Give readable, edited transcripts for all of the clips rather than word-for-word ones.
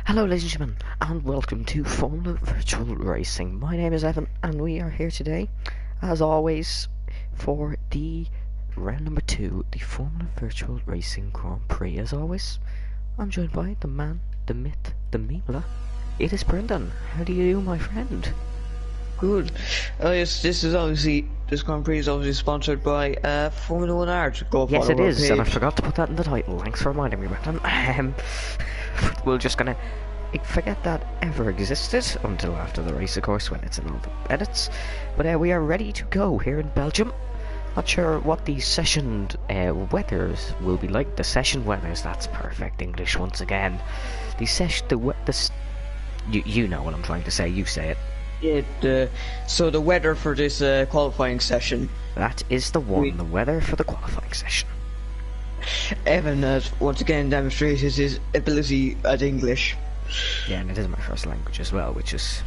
Hello ladies and gentlemen, and welcome to Formula Virtual Racing. My name is Evan, and we are here today, as always, for the round number 2, the Formula Virtual Racing Grand Prix. As always, I'm joined by the man, the myth, the memeler. It is Brendan. How do you do, my friend? Good. Oh yes, this Grand Prix is obviously sponsored by Formula One Art. Yes, it is, and I forgot to put that in the title. Thanks for reminding me, Brendan. We're just gonna forget that ever existed until after the race, of course, when it's in all the edits. But we are ready to go here in Belgium. Not sure what the session weathers will be like. The session weathers, that's perfect English once again. The session, you know what I'm trying to say, you say it. So the weather for this qualifying session. That is the one, the weather for the qualifying session. Evan has once again demonstrated his ability at English. Yeah, and it is my first language as well, which is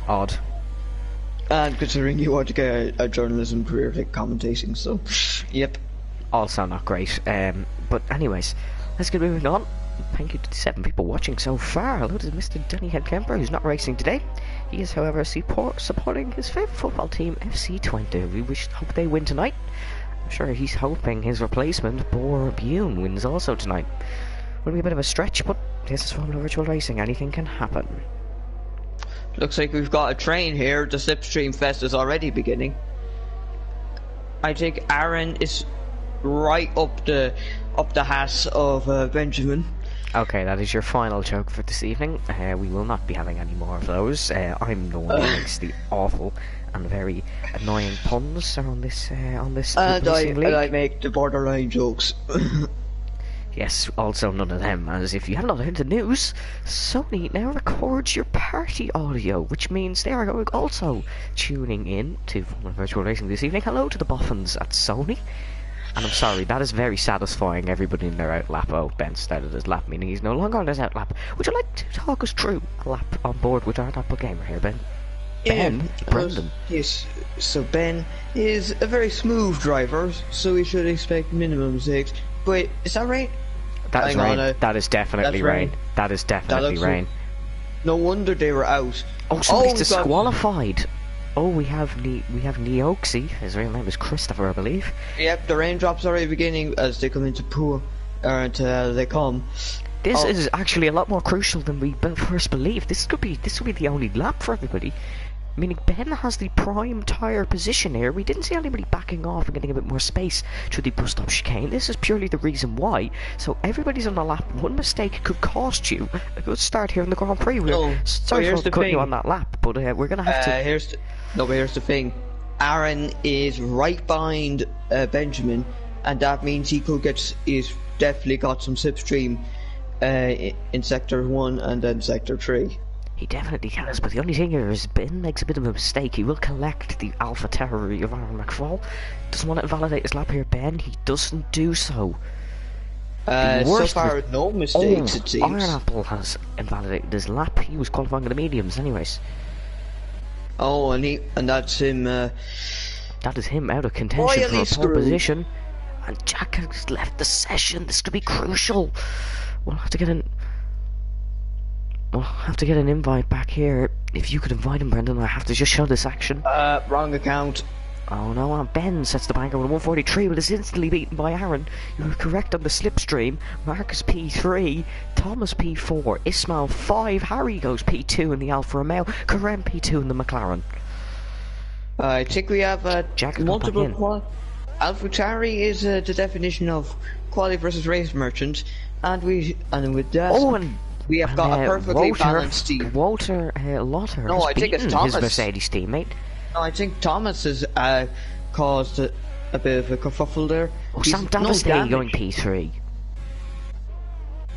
odd. And considering you want to get a journalism career like commentating, so yep. Also not great. But anyways, let's get moving on. Thank you to the 7 people watching so far. Hello to Mr. Danny Headcamper, who's not racing today. He is, however, supporting his favourite football team, FC Twente. We hope they win tonight. I'm sure he's hoping his replacement, Belguim, wins also tonight. Will be a bit of a stretch, but this is Formula Virtual Racing. Anything can happen. Looks like we've got a train here. The Slipstream Fest is already beginning. I think Aaron is right up the hat of Benjamin. Okay, that is your final joke for this evening. We will not be having any more of those. I'm the one who makes the awful and very annoying puns on this and I make the borderline jokes. Yes, also none of them, as if you have not heard the news, Sony now records your party audio, which means they are also tuning in to Formula Virtual Racing this evening. Hello to the boffins at Sony. And I'm sorry, that is very satisfying everybody in their outlap. Oh, Ben started his lap, meaning he's no longer on his outlap. Would you like to talk us through a lap on board with our Apple Gamer here, Ben? Ben? Brendan? Yes, so Ben is a very smooth driver, so we should expect minimum mistakes. Wait, is that rain? That is rain. That is definitely rain. That is definitely rain. No wonder they were out. Oh, somebody's disqualified. Oh, we have Neoxy. His real name is Christopher, I believe. Yep, the raindrops are already beginning as they come into pool, or until they come. This is actually a lot more crucial than we first believed. This could be the only lap for everybody. Meaning Ben has the prime tyre position here. We didn't see anybody backing off and getting a bit more space through the bus stop chicane. This is purely the reason why. So everybody's on the lap. One mistake could cost you a good start here in the Grand Prix. Sorry for cutting you on that lap, but we're going to have to... Here's the thing. Aaron is right behind Benjamin, and that means he's definitely got some slipstream in Sector 1 and then Sector 3. He definitely has, but the only thing here is Ben makes a bit of a mistake. He will collect the Alpha Terror of Aaron McFall. Doesn't want to invalidate his lap here, Ben. He doesn't do so. So far, no mistakes, it seems. Iron Apple has invalidated his lap. He was qualifying in the mediums anyways. Oh, and that's him... that is him out of contention for a pole position. And Jack has left the session. This could be crucial. We'll have to get an invite back here. If you could invite him, Brendan, I have to just show this action. Wrong account. Oh no, Ben sets the banker with 143, but is instantly beaten by Aaron. You were correct on the slipstream. Marcus P3, Thomas P4, Ismail 5, Harry goes P2 in the Alfa Romeo, Karen P2 in the McLaren. I think we have multiple AlphaTauri is the definition of quality versus race merchant, and with that we have got a perfectly balanced team. Walter Lotter has beaten his Mercedes teammate. No, I think Thomas has caused a bit of a kerfuffle there. Oh, Sam Davestay going P3.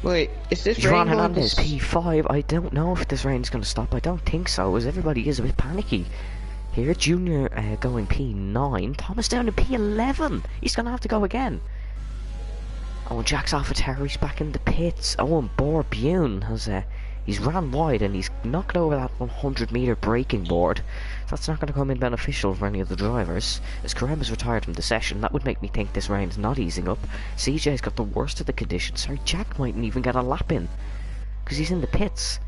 Wait, is this Juan Hernandez P5? I don't know if this rain's going to stop. I don't think so, as everybody is a bit panicky. Here, Junior going P9. Thomas down to P11. He's going to have to go again. Oh, and Jack's AlphaTauri's back in the pits. Oh, and Belguim has he's ran wide and he's knocked over that 100-meter braking board. So that's not going to come in beneficial for any of the drivers. As Karem is retired from the session, that would make me think this rain's not easing up. CJ's got the worst of the conditions. Sorry, Jack mightn't even get a lap in. because he's in the pits.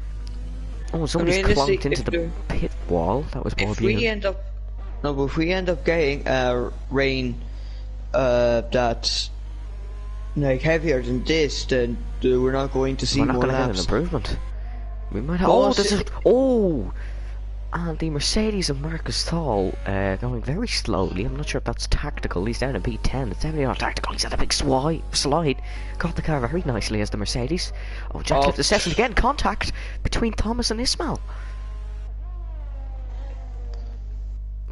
Oh, somebody's clonked into the pit wall. That was Belguim. If we end up, no, but if we end up getting rain that's like heavier than this, then we're not going to see more laps. We're not going to get an improvement. We might have. And the Mercedes of Marcus Thal going very slowly. I'm not sure if that's tactical. He's down in P10. It's definitely not tactical. He's had a big slide. Got the car very nicely as the Mercedes. Oh, Jack left the session again. Contact between Thomas and Ismail.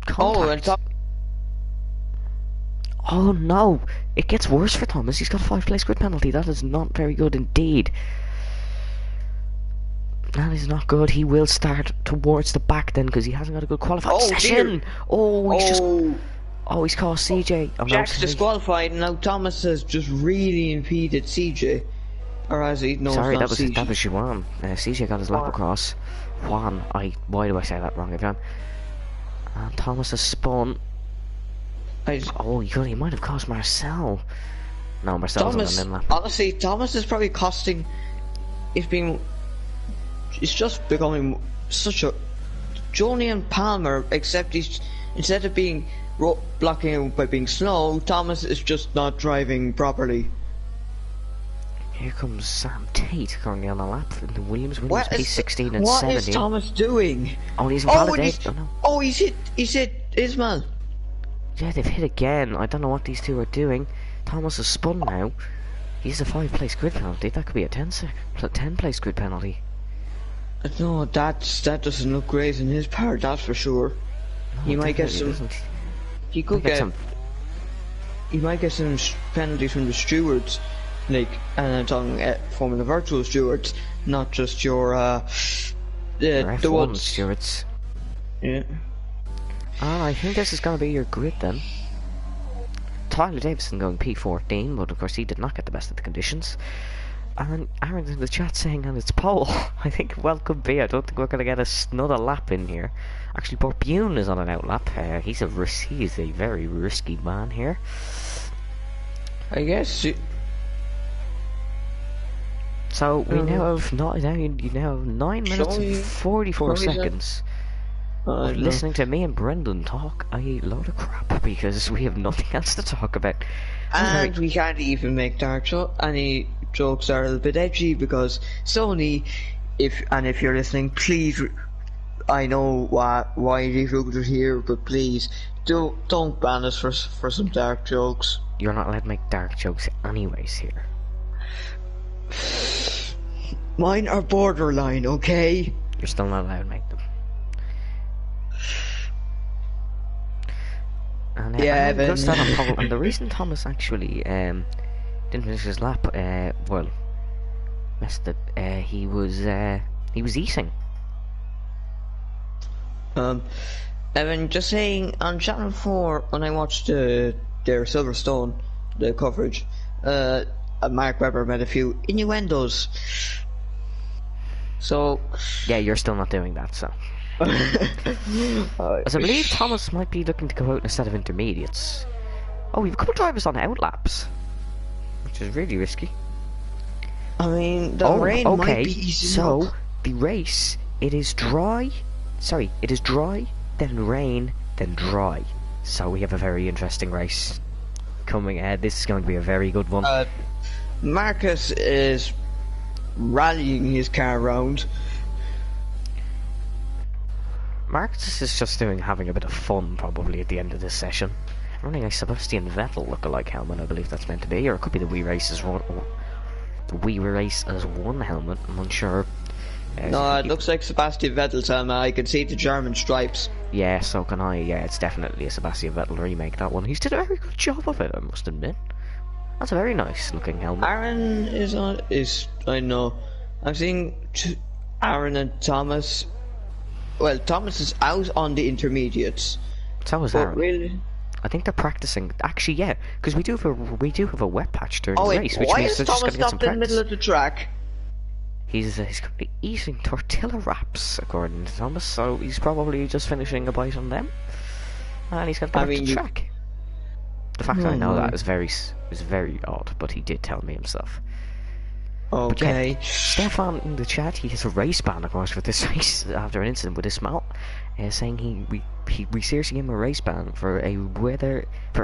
Contact. Oh no! It gets worse for Thomas. He's got a 5-place grid penalty. That is not very good indeed. That is not good. He will start towards the back then because he hasn't got a good qualifying session. Dear. He's cost CJ. Jack's disqualified and now Thomas has just really impeded CJ. Or as he knows, sorry, that was Juan. CJ got his lap across. Juan, why do I say that wrong again? And Thomas has spun. He might have cost Marcel. No, Marcel's on the lap. Honestly, Thomas is probably costing. It's just becoming such a Joni and Palmer, except instead of being blocking by being slow, Thomas is just not driving properly. Here comes Sam Tate currently on the lap in the Williams P16 and 17. What is Thomas doing? Oh, he's invalidated. He's hit Ismail. Yeah, they've hit again. I don't know what these two are doing. Thomas has spun now. He's a 5-place grid penalty. That could be a 10-place grid penalty. No, that doesn't look great in his part, that's for sure. No, he might get some. He might get some penalties from the stewards, and I'm talking from the virtual stewards, not just your the ones stewards. Yeah. I think this is going to be your grid then. Tyler Davison going P14, but of course he did not get the best of the conditions. And Aaron's in the chat saying, and it's pole. I think well could be. I don't think we're going to get another lap in here. Actually, Borbune is on an outlap. He is a very risky man here. I guess. So we now have you now have 9 minutes and 44 seconds. Listening to me and Brendan talk a load of crap because we have nothing else to talk about. And we can't even make any jokes are a little bit edgy because Sony, if you're listening, please, I know why these jokes are here, but please don't ban us for some dark jokes. You're not allowed to make dark jokes anyways here. Mine are borderline, okay? You're still not allowed to make them. And and the reason Thomas actually didn't finish his lap, messed it. He was eating. Evan, just saying, on Channel 4 when I watched their Silverstone, the coverage, Mark Webber made a few innuendos. So yeah, you're still not doing that, so. As I believe Thomas might be looking to go out in a set of intermediates. Oh, we have a couple drivers on outlaps, which is really risky. I mean, the rain might be easy up. The race, it is dry, then rain, then dry. So we have a very interesting race coming ahead. This is going to be a very good one. Marcus is rallying his car around. Marcus is just having a bit of fun probably at the end of this session. Running a Sebastian Vettel lookalike helmet, I believe that's meant to be, or it could be the We Race as one. The We Race as one helmet. I'm unsure. No, it looks like Sebastian Vettel's helmet. I can see the German stripes. Yeah, so can I. Yeah, it's definitely a Sebastian Vettel remake. That one. He's did a very good job of it, I must admit. That's a very nice looking helmet. Aaron I know. I'm seeing Aaron and Thomas. Well, Thomas is out on the intermediates. So is Aaron. Really? I think they're practicing. Actually, yeah, because we do have a wet patch during the race, which means they're just going to get some practice. Why is Thomas stopped in the middle of the track? He's currently eating tortilla wraps, according to Thomas. So he's probably just finishing a bite on them, and he's going to go back to the track. The fact that I know that is very odd, but he did tell me himself. Okay. Yeah, Stefan in the chat, he has a race ban, of course, for this race after an incident with his mount, saying we seriously gave him a race ban for a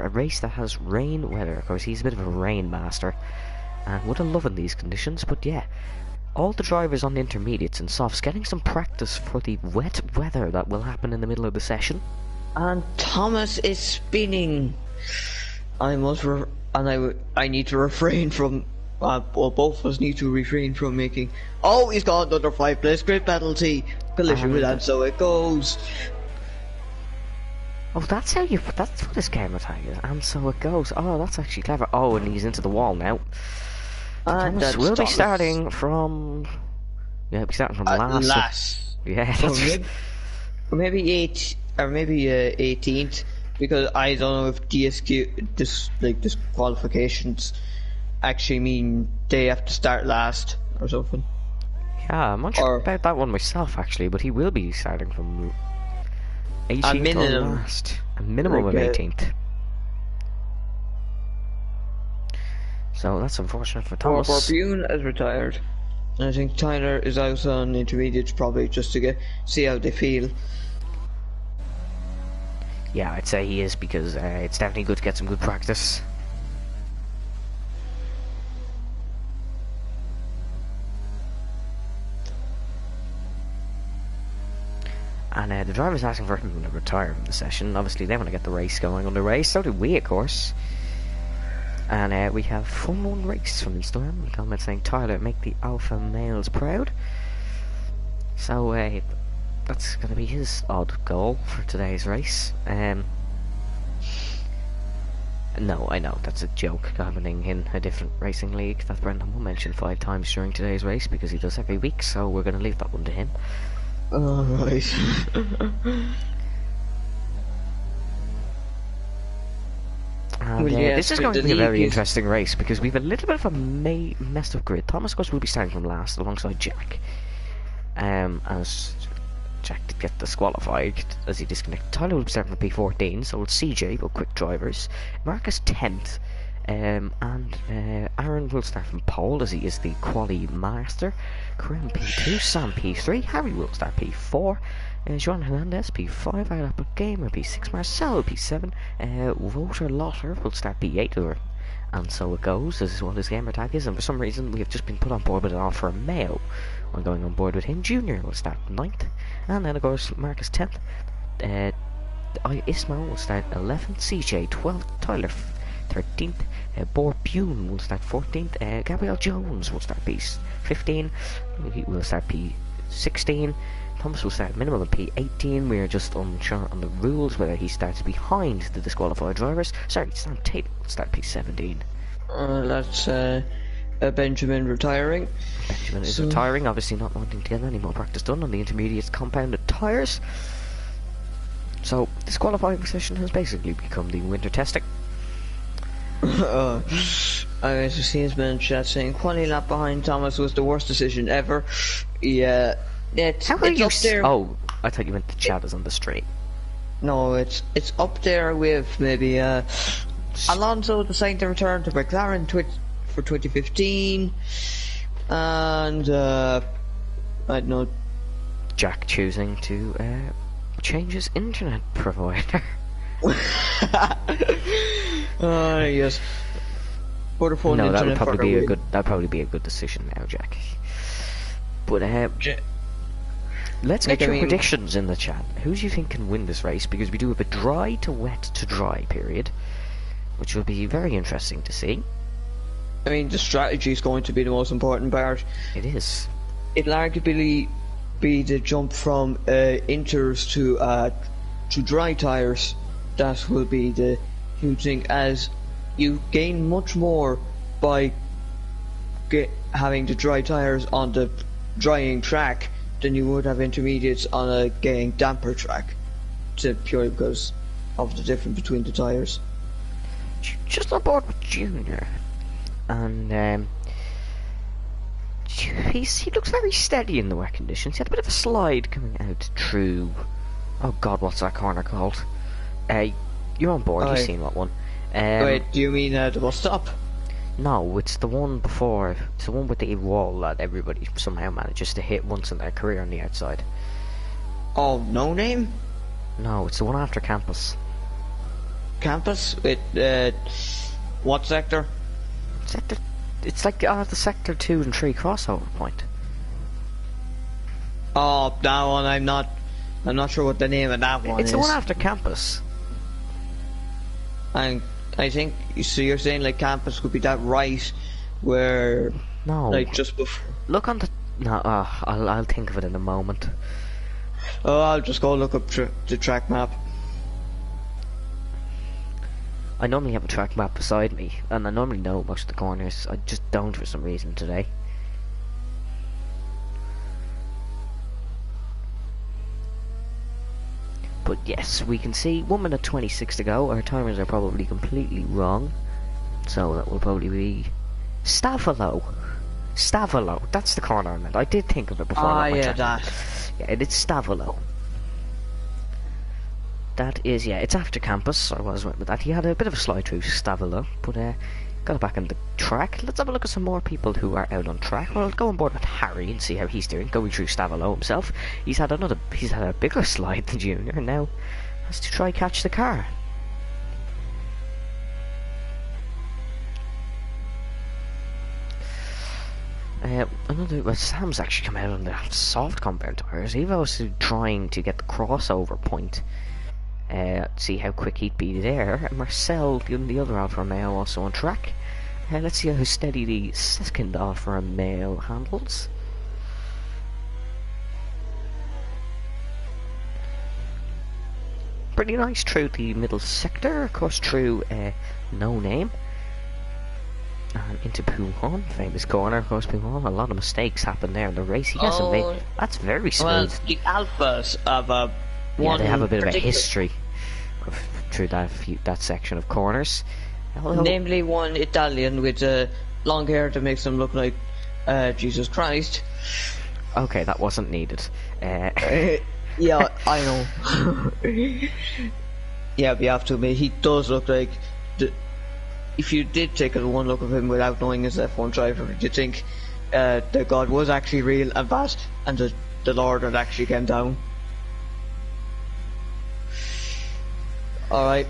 race that has rain weather. Of course, he's a bit of a rain master, and would have loved in these conditions. But yeah, all the drivers on the intermediates and softs getting some practice for the wet weather that will happen in the middle of the session. And Thomas is spinning. I need to refrain from. Well, both of us need to refrain from making. Oh, he's got another 5-place grid penalty. Collision with that, so it goes. Oh, that's what his camera tag is, and so it goes. Oh, that's actually clever. Oh, and he's into the wall now. And Thomas will be starting from. Yeah, be starting from last. Yeah, maybe 18th, because I don't know if disqualifications actually mean they have to start last or something. Yeah, I'm not sure about that one myself actually, but he will be starting from 18th or last. A minimum of 18th. So that's unfortunate for Thomas. Belguim has retired. And I think Tyler is out on intermediates probably just to see how they feel. Yeah, I'd say he is, because it's definitely good to get some good practice. And the driver's asking for him to retire from the session. Obviously, they want to get the race going underway. So do we, of course. And we have Fun One Race from Instagram. A comment saying, Tyler, make the alpha males proud. So that's going to be his odd goal for today's race. No, I know, that's a joke happening in a different racing league that Brendan will mention 5 times during today's race, because he does every week, so we're going to leave that one to him. Alright. And this is going to be a very interesting race, because we have a little bit of a messed up grid. Thomas, of course, will be starting from last alongside Jack. As Jack did get disqualified as he disconnected. Tyler will be starting from P14, so it's CJ, but quick drivers. Marcus 10th, and Aaron will start from pole as he is the quali master. Karim P2, Sam P3, Harry will start P4, Joan Hernandez P5, Apple Gamer P6, Marcel P7, Voter Lotter will start P8, and so it goes. This is what his gamer tag is, and for some reason we have just been put on board with an Alfa Romeo. I'm going on board with him. Junior will start 9th, and then of course Marcus 10th, Ismail will start 11th, CJ 12th, Tyler 13th, Belguim will start 14th, Gabriel Jones will start P15, he will start P16, Thomas will start minimum of P18. We are just unsure on the rules whether he starts behind the disqualified drivers. Sorry, Sam Tate will start P17. That's Benjamin retiring. Benjamin is retiring, obviously not wanting to get any more practice done on the intermediate compounded tyres. So this qualifying session has basically become the winter testing. I guess see his man in chat saying quality lap behind Thomas was the worst decision ever. Yeah, it's up there. Oh, I thought you meant the chat is on the stream. No, it's up there with maybe Alonso deciding to return to McLaren for 2015, and I don't know, Jack choosing to change his internet provider. Yes. Vodafone no, that would internet probably be a good decision now, Jack. But let's get your predictions in the chat. Who do you think can win this race? Because we do have a dry to wet to dry period, which will be very interesting to see. I mean, the strategy is going to be the most important part. It is. It'll arguably be the jump from inters to dry tires. That will be the huge thing, as you gain much more by having the dry tires on the drying track than you would have intermediates on a getting damper track, purely because of the difference between the tires. Just on board with Junior, and he looks very steady in the wet conditions. He had a bit of a slide coming out through. Oh God, what's that corner called? You're on board. You've seen that one. Wait, do you mean the bus stop? No, it's the one before. It's the one with the wall that everybody somehow manages to hit once in their career on the outside. Oh, No Name? No, it's the one after Campus. Campus? What sector? Sector. It's like the Sector 2 and 3 crossover point. Oh, that one I'm not sure what the name of that one is. It's the one after Campus. And I think so. You're saying like Campus could be that right where no, like just before. Look on the no. I'll think of it in a moment. Oh, I'll just go look up the track map. I normally have a track map beside me, and I normally know most of the corners. I just don't for some reason today. But yes, we can see 1 minute 26 to go. Our timers are probably completely wrong. So that will probably be Stavolo. Stavolo, that's the corner I meant. I did think of it before. Ah, yeah, that. Yeah, it's Stavolo. That is, yeah, it's after Campus. I was right with that. He had a bit of a slide through Stavolo, but got it back on the track. Let's have a look at some more people who are out on track. Well, I'll go on board with Harry and see how he's doing, going through Stavolo himself. He's had a bigger slide than Junior, and now has to try catch the car. Sam's actually come out on the soft compound tires. He was trying to get the crossover point. See how quick he'd be there. And Marcel, the other Alfa Romeo, also on track. Let's see how steady the second Alfa Romeo handles. Pretty nice through the middle sector, of course through No Name. And into Pouhon, famous corner, of course. Pouhon, a lot of mistakes happen there in the race. He hasn't made. That's very smooth. Well, the Alphas have yeah, they have a bit of a history through that section of corners. Namely, one Italian with long hair that makes them look like Jesus Christ. Okay, that wasn't needed. Yeah, I know. Yeah, we have to admit, he does look like. If you did take one look of him without knowing his F1 driver, would you think that God was actually real and bad, and the Lord had actually came down? Alright.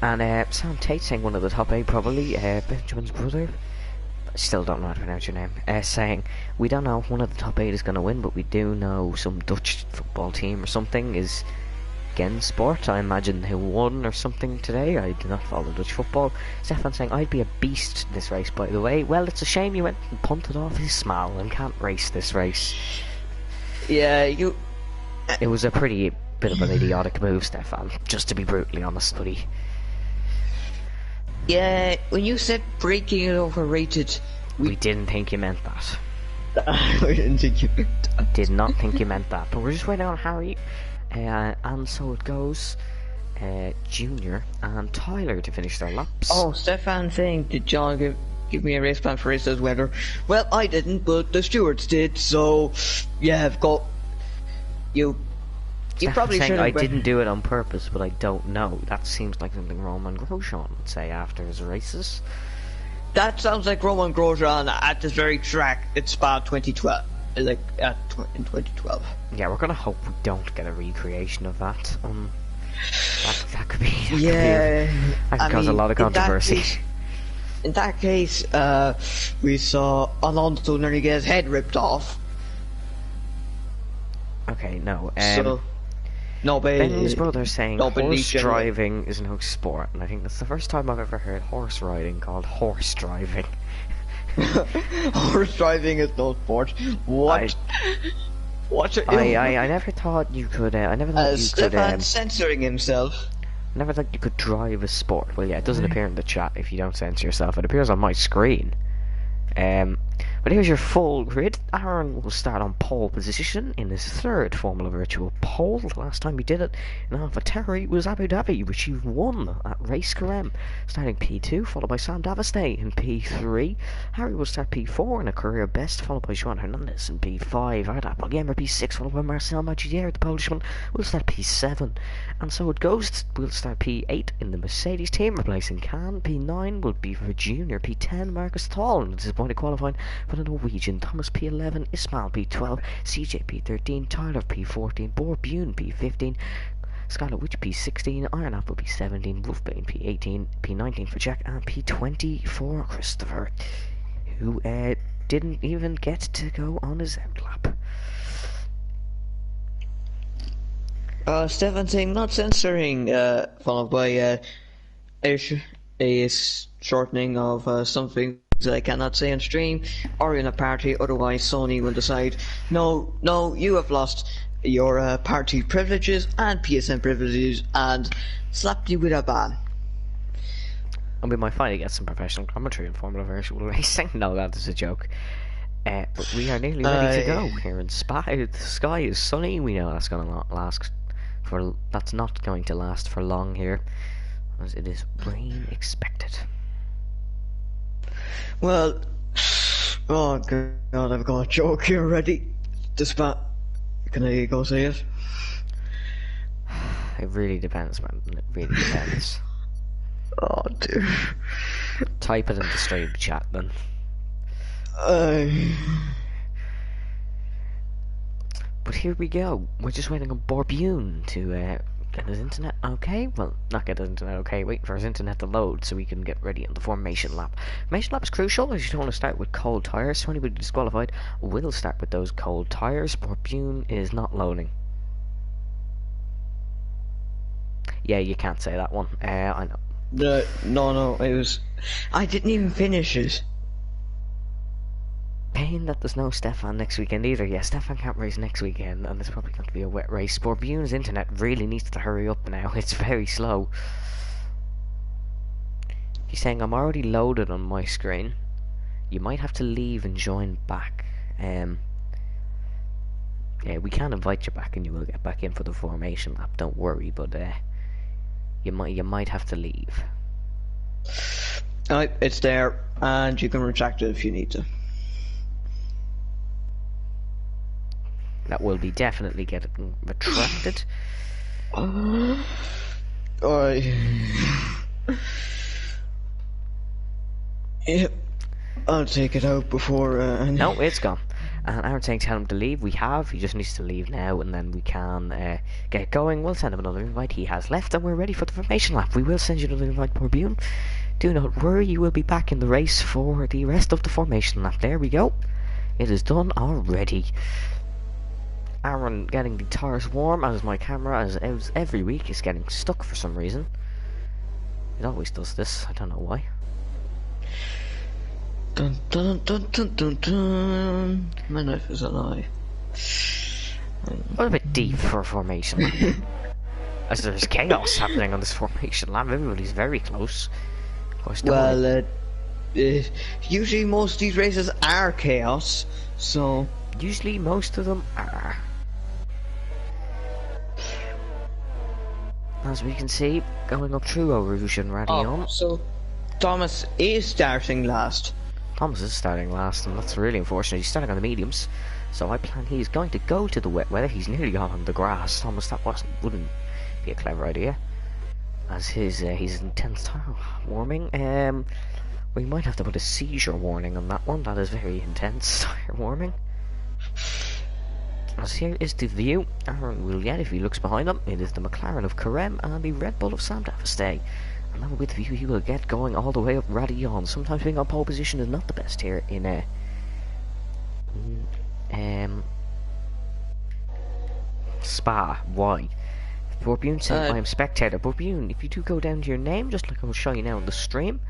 And Sam Tate saying one of the top 8 probably, Benjamin's brother. I still don't know how to pronounce your name. Saying, we don't know if one of the top 8 is going to win, but we do know some Dutch football team or something is Gensport, I imagine, who won or something today. I do not follow Dutch football. Stefan saying, I'd be a beast in this race, by the way. Well, it's a shame you went and punted off his smile and can't race this race. Yeah, It was a pretty bit of an idiotic move, Stefan, just to be brutally honest, buddy. Yeah, when you said braking is overrated... We didn't think you meant that. We didn't think you meant that. Did not think you meant that, but we're just waiting on Harry. And so it goes, Junior and Tyler to finish their laps. Oh, Stefan saying, did John give me a race plan for races weather? Well, I didn't, but the stewards did, so yeah, I've got you probably should. I didn't do it on purpose, but I don't know. That seems like something Roman Grosjean would say after his races. That sounds like Roman Grosjean at this very track at Spa 2012. Like in 2012. Yeah, we're gonna hope we don't get a recreation of that. That could be. That could cause a lot of controversy. In that case, we saw Alonso nearly get his head ripped off. Okay, no. Ben's brother saying horse driving is no sport, and I think that's the first time I've ever heard horse riding called horse driving. Horse driving is no sport. What? I never thought you could. I never thought you could. Censoring himself. I never thought you could drive a sport. Well, yeah, it doesn't appear in the chat if you don't censor yourself. It appears on my screen. But But here's your full grid. Aaron will start on pole position in his third Formula Virtual pole. The last time he did it in AlphaTauri was Abu Dhabi, which he won at Race Carem, starting P2, followed by Sam Daviste in P3. Harry will start P4 in a career best, followed by Joan Hernandez in P5. Arda Belguim P6, followed by Marcel Magidier, the Polishman, will start P7. And so it goes. We'll start P8 in the Mercedes team, replacing Can. P9 will be for Junior. P10, Marcus Thal, and disappointed qualifying for the Norwegian. Thomas P11, Ismail P12, CJ P13, Tyler P14, Borbune P15, Scarlet Witch P16, Iron Apple P17, Wolfbane P18, P19 for Jack, and P20 for Christopher, who didn't even get to go on his out lap. Stefan saying not censoring, followed by a shortening of something that I cannot say on stream or in a party, otherwise Sony will decide, no, you have lost your party privileges and PSN privileges and slap you with a ban. And we might finally get some professional commentary in Formula Virtual Racing. No, that is a joke. But we are nearly ready to go here in Spa. The sky is sunny. We know that's going to last for. That's not going to last for long here, as it is rain expected. Well, oh god, I've got a joke here already. Can I go say it? It really depends, man. It really depends. Oh dear. Type it in the stream chat then. But here we go. We're just waiting on Borbune to get his internet okay. Well, not get his internet okay. Waiting for his internet to load so we can get ready on the formation lap. Formation lap is crucial as you don't want to start with cold tires. So anybody disqualified will start with those cold tires. Borbune is not loading. Yeah, you can't say that one. I know. No, it was. I didn't even finish it. Pain that there's no Stefan next weekend either. Yeah, Stefan can't race next weekend, and it's probably going to be a wet race. Borbune's internet really needs to hurry up now. It's very slow. He's saying, I'm already loaded on my screen. You might have to leave and join back. Yeah, we can invite you back and you will get back in for the formation lap. Don't worry, but you might have to leave. Alright, it's there, and you can retract it if you need to. That will be definitely getting retracted. Yep, I'll take it out before. No, it's gone. And Aaron's saying tell him to leave. We have. He just needs to leave now, and then we can get going. We'll send him another invite. He has left, and we're ready for the formation lap. We will send you another invite, Borbune. Do not worry, you will be back in the race for the rest of the formation lap. There we go. It is done already. Aaron getting the tires warm, as my camera, as every week, is getting stuck for some reason. It always does this, I don't know why. Dun dun dun dun dun dun. My knife is alive. A little bit deep for a formation lap. As there's chaos happening on this formation lap, everybody's very close. Of course, well, usually most of these races are chaos, so... Usually most of them are. As we can see, going up through Eau Rouge and Radillon. Oh, so Thomas is starting last. Thomas is starting last, and that's really unfortunate. He's starting on the mediums, so I plan he's going to go to the wet weather. He's nearly gone on the grass. Thomas, that wouldn't be a clever idea, as his intense tire warming. We might have to put a seizure warning on that one. That is very intense tire warming. As here is the view. Aaron will get, if he looks behind him, it is the McLaren of Carem and the Red Bull of Sam Daviste. And that will be the view he will get going all the way up Radillon. Sometimes being on pole position is not the best here in Spa. Why? Borbune saying I am spectator. Borbune, if you do go down to your name, just like I will show you now on the stream.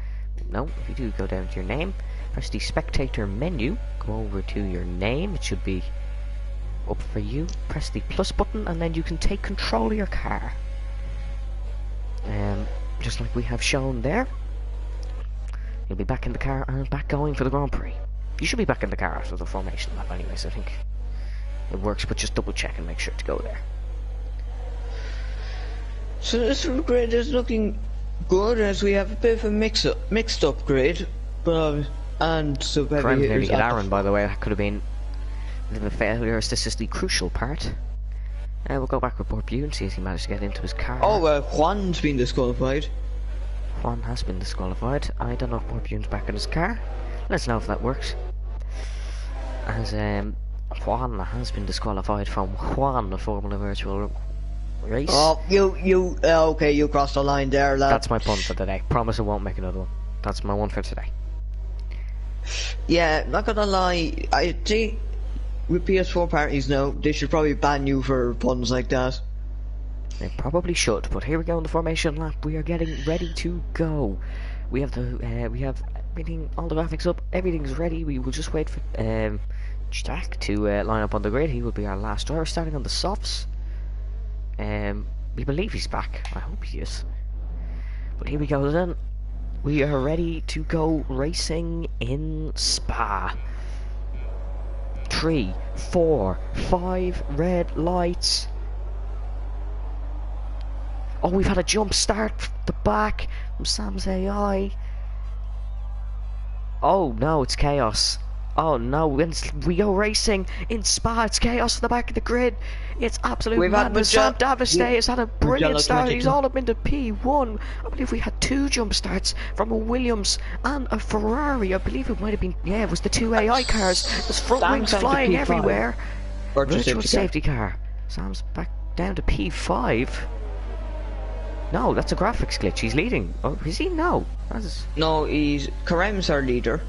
No, if you do go down to your name, press the spectator menu, go over to your name, it should be up for you, press the plus button, and then you can take control of your car. Just like we have shown there. You'll be back in the car and back going for the Grand Prix. You should be back in the car after the formation lap anyways, I think. It works, but just double check and make sure to go there. So this grid is looking good as we have a bit of a mixed up grid, but and so Graham nearly hit Aaron, by the way. That could have been a bit of a failure, as this is the crucial part. We'll go back with Borbu and see if he managed to get into his car. Oh, Juan's been disqualified. Juan has been disqualified. I don't know if Borbu's back in his car. Let's know if that works. As Juan has been disqualified from Juan, the Formula Virtual Race. Oh, okay, you crossed the line there, lad. That's my pun for today. Promise I won't make another one. That's my one for today. Yeah, not gonna lie, I think with PS4 parties now, they should probably ban you for puns like that. They probably should, but here we go in the formation lap. We are getting ready to go. We have we have everything, all the graphics up, everything's ready. We will just wait for Jack to line up on the grid. He will be our last driver, starting on the softs. We believe he's back. I hope he is. But here we go then. We are ready to go racing in Spa. 3, 4, 5 red lights. Oh, we've had a jump start from the back from Sam's AI. Oh no, it's chaos. Oh no, we go racing in Spa. It's chaos in the back of the grid. It's absolute madness. Sam Daviste has had a brilliant start. He's all up into P1. I believe we had 2 jump starts from a Williams and a Ferrari. I believe it might have been, yeah, it was the 2 AI cars. There's front wings flying everywhere. Virtual safety car. Sam's back down to P5. No, that's a graphics glitch. He's leading. Oh, is he? No. No, Karem's our leader.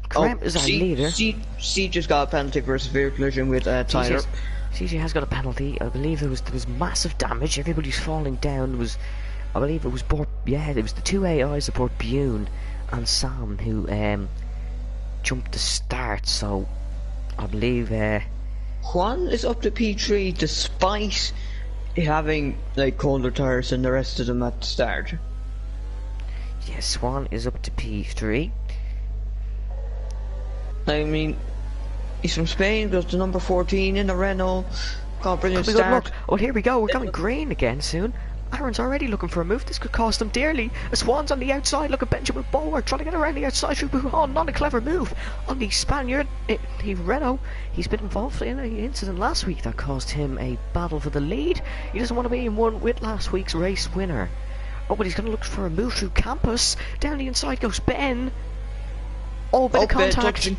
Karem is our leader. C just got a penalty for a severe collision with Tyler. CJ has got a penalty. I believe there was massive damage. Everybody's falling down. I believe it was it was the 2 AIs aboard Bune and Sam who jumped the start. So I believe Juan is up to P3 despite having like colder tires than the rest of them at the start. Yes, Juan is up to P3. I mean, he's from Spain, goes to number 14 in the Renault. Got a brilliant start. Look. Oh, here we go. We're going green again soon. Aaron's already looking for a move. This could cost him dearly. Swan's on the outside. Look at Benjamin Bower trying to get around the outside through Buhan. Not a clever move on the Spaniard. Renault. He's been involved in an incident last week that caused him a battle for the lead. He doesn't want to be in one with last week's race winner. Oh, but he's going to look for a move through Campus. Down the inside goes Ben. Oh, bit of contact.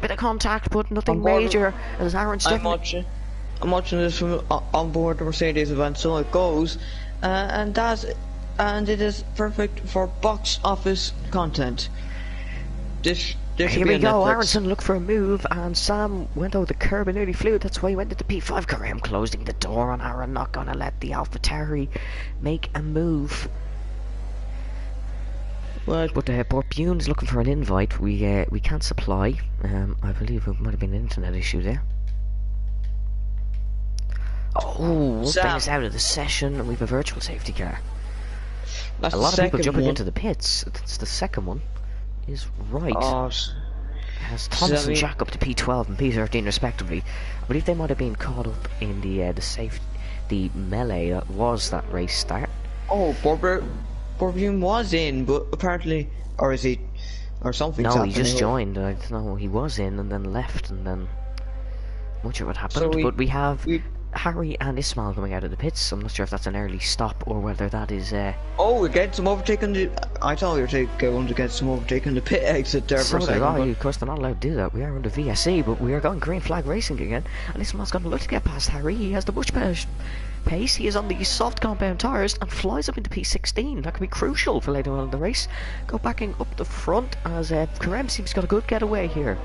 Bit of contact, but nothing major. As Aaron's I'm watching this from on board the Mercedes event, so it goes, and it is perfect for box office content. Here we go. Aronson looked for a move, and Sam went over the curb and nearly flew. That's why he went into P5. Graham closing the door on Aaron. Not gonna let the AlphaTauri make a move. But Borbune's looking for an invite. We can't supply. I believe it might have been an internet issue there. Oh, we'll bring us out of the session, and we've a virtual safety car. That's a lot of people jumping into the pits. That's the second one. Is right. Has Thomas and Jack up to P12 and P13 respectively. I believe they might have been caught up in the melee that was that race start. Oh, Borbune was in, but apparently, or is he, or something? No, he just joined. I don't know. He was in and then left, and then I'm not sure what happened. But we have Harry and Ismail coming out of the pits. I'm not sure if that's an early stop or whether that is. Oh, we're getting some overtake on the. I thought we were going to get some overtake on the pit exit there for a second. Of course, they're not allowed to do that. We are under VSE, but we are going green flag racing again. And Ismail's going to look to get past Harry. He has the much better pace. He is on the soft compound tyres and flies up into P16. That could be crucial for later on in the race. Go backing up the front as Karem seems to got a good getaway here.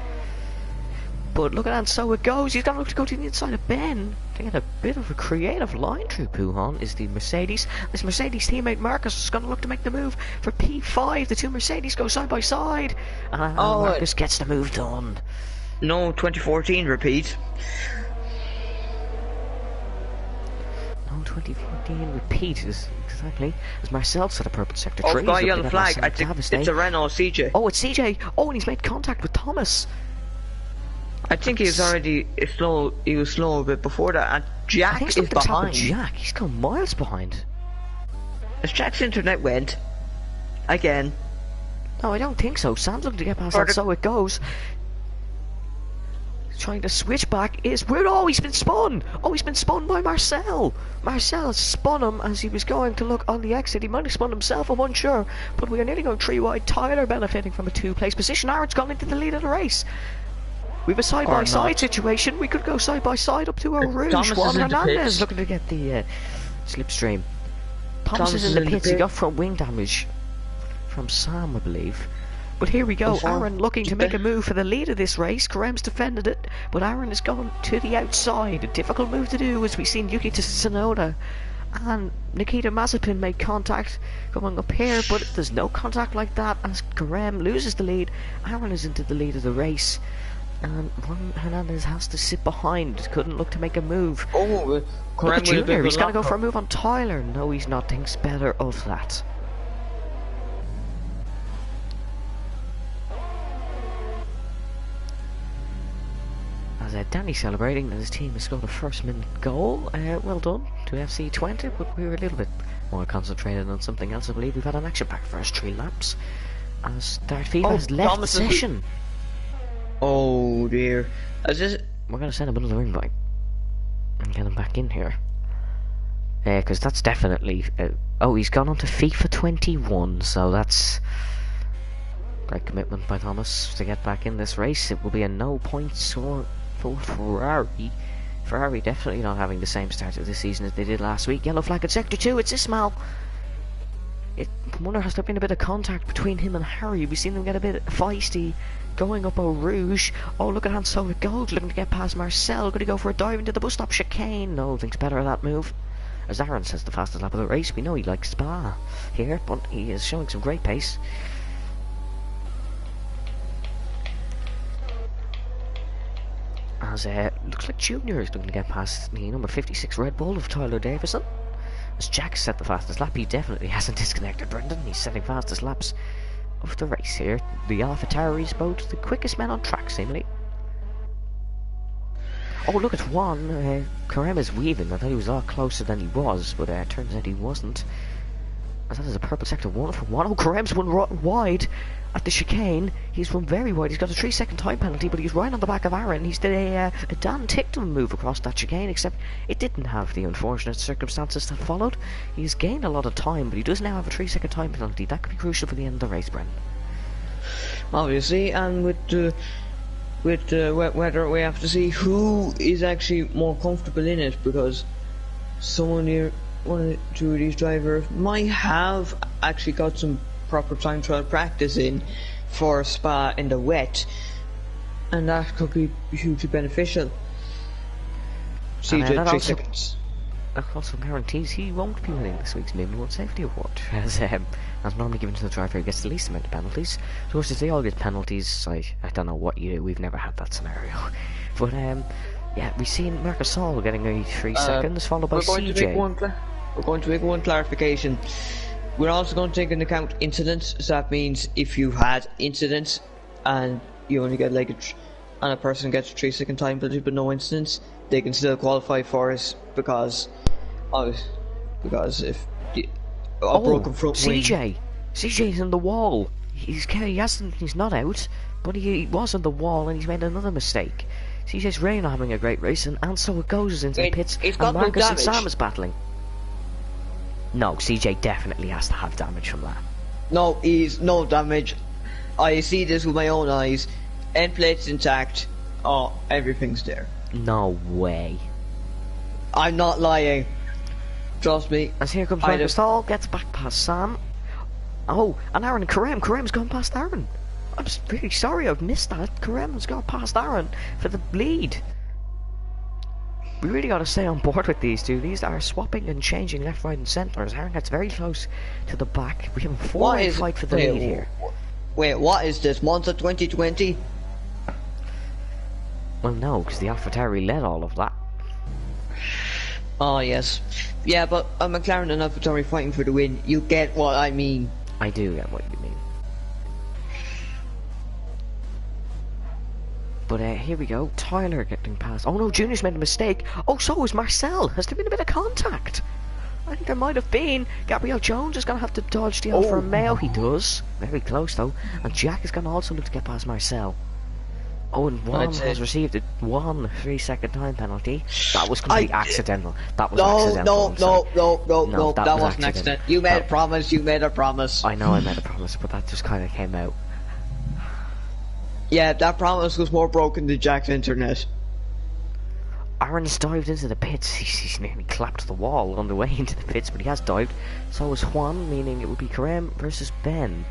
But look at that, so it goes. He's going to look to go to the inside of Ben. To get a bit of a creative line through Puhan is the Mercedes. This Mercedes teammate Marcus is going to look to make the move for P5. The two Mercedes go side by side. And Marcus gets the move done. No 2014 repeat. No 2014 repeat is exactly as Marcel set a purple sector 3. Oh, got a yellow flag. I think it's a Renault CJ. Oh, it's CJ. Oh, and he's made contact with Thomas. I think he was already slow. He was slow a bit before that. And Jack is behind. Jack, he's gone miles behind. As Jack's internet went again. No, I don't think so. Sam's looking to get past that, so it goes. Trying to switch back is where? Oh, he's been spun. Oh, he's been spun by Marcel. Marcel spun him as he was going to look on the exit. He might have spun himself, I'm unsure. But we are nearly going 3 wide. Tyler benefiting from a 2-place position. Aaron's gone into the lead of the race. We have a side-by-side situation. We could go side-by-side up to our Rouge. Juan Hernandez looking to get the slipstream. Thomas is in the pits. He got front wing damage from Sam, I believe. But here we go, Aaron looking to make a move for the lead of this race. Karem's defended it, but Aaron is going to the outside. A difficult move to do, as we've seen Yuki Tsunoda and Nikita Mazepin make contact going up here, but there's no contact like that as Karem loses the lead. Aaron is into the lead of the race, and Juan Hernandez has to sit behind. Couldn't look to make a move. Oh, Karem Junior, he's going to go for a move on Tyler. No, he's not. Thinks better of that. As Danny celebrating that his team has scored a first-minute goal. Well done to FC20, but we were a little bit more concentrated on something else. I believe we've had an action-packed first 3 laps as Dartfield has left the session. Oh dear. We're going to send him another invite and get him back in here. Because that's definitely... oh, he's gone on to FIFA 21, so that's... great commitment by Thomas to get back in this race. It will be a no point score for Ferrari. Ferrari definitely not having the same start of this season as they did last week. Yellow flag at sector 2. It's Ismail. I wonder, has there been a bit of contact between him and Harry? We've seen them get a bit feisty going up Eau Rouge. Oh, look at Han Solo Gold looking to get past Marcel. Going to go for a dive into the bus stop chicane. No, thinks better of that move. As Aaron says, the fastest lap of the race. We know he likes Spa here, but he is showing some great pace. As looks like Junior is looking to get past the number 56 Red Bull of Tyler Davison. As Jack set the fastest lap, he definitely hasn't disconnected Brendan. He's setting fastest laps of the race here. The AlphaTauri is both the quickest men on track, seemingly. Oh, look at Juan. Karem is weaving. I thought he was a lot closer than he was, but turns out he wasn't. As that is a purple sector 1 for Juan. Oh, Karem's run wide at the chicane. He's run very wide. He's got a 3-second time penalty, but he's right on the back of Aaron. He's did a Dan Tickton move across that chicane, except it didn't have the unfortunate circumstances that followed. He's gained a lot of time, but he does now have a 3-second time penalty. That could be crucial for the end of the race, Bren. Obviously, and with whether we have to see who is actually more comfortable in it, because someone here, one or two of these drivers might have actually got some proper time trial practice in for a Spa in the wet, and that could be hugely beneficial. CJ 3 seconds. That also guarantees he won't be winning this week's Maybe World Safety Award, as normally given to the driver who gets the least amount of penalties. Of course, if they all get penalties, I don't know what you do. We've never had that scenario. But yeah, we've seen Marcus Saul getting only 3 seconds, followed by CJ. We're going to make one clarification. We're also going to take into account incidents, so that means if you've had incidents and you only get like and a person gets a 3-second time penalty but no incidents, they can still qualify for it because if a broken front wing. CJ's in the wall. He's not out, but he was on the wall and he's made another mistake. CJ's really not having a great race, and so it goes into the pits, and Marcus and Sam is battling. No, CJ definitely has to have damage from that. No, he's no damage. I see this with my own eyes. End plate's intact. Oh, everything's there. No way. I'm not lying. Trust me. As here comes Marcus Hall, gets back past Sam. Oh, and Aaron Karem. Karem's gone past Aaron. I'm really sorry I've missed that. Karem's gone past Aaron for the lead. We really got to stay on board with these two. These are swapping and changing left, right and centre. As Aaron gets very close to the back. We have a 4-way fight for the lead here. Wait, what is this? Monza 2020? Well, no, because the AlphaTauri led all of that. Oh yes, yeah, but McLaren and AlphaTauri fighting for the win. You get what I mean. I do get what you mean. But here we go. Tyler getting past. Oh no, Junior's made a mistake. Oh, so is Marcel. Has there been a bit of contact? I think there might have been. Gabriel Jones is going to have to dodge the Alfa Romeo. He does. Very close though. And Jack is going to also look to get past Marcel. Oh, and Juan has received a 1 3-second time penalty. That was completely accidental. That was accidental. No, that wasn't accidental. You made a promise, you made a promise. I know I made a promise, but that just kind of came out. Yeah, that promise was more broken than Jack's internet. Aaron's dived into the pits. He's nearly clapped the wall on the way into the pits, but he has dived. So is Juan, meaning it would be Karem versus Ben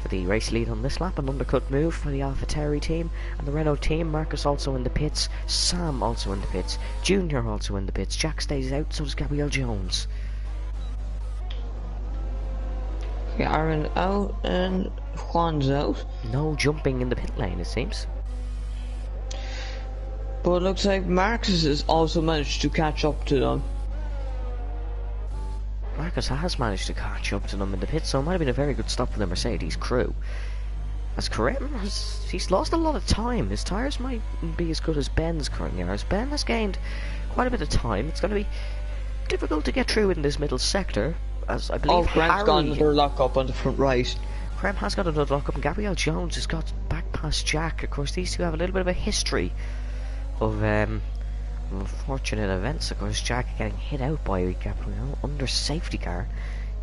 for the race lead on this lap. An undercut move for the AlphaTauri team and the Renault team. Marcus also in the pits. Sam also in the pits. Junior also in the pits. Jack stays out, so does Gabriel Jones. Yeah, Aaron out and Juan's out. No jumping in the pit lane, it seems. But it looks like Marcus has also managed to catch up to them. Marcus has managed to catch up to them in the pit, so it might have been a very good stop for the Mercedes crew. As Karem he's lost a lot of time. His tyres might be as good as Ben's currently are. As Ben has gained quite a bit of time, it's going to be difficult to get through in this middle sector. As I believe Karem's got another lock up on the front right. Karem has got another lock up, and Gabriel Jones has got back past Jack. Of course, these two have a little bit of a history of unfortunate events. Of course, Jack getting hit out by Gabriel under safety car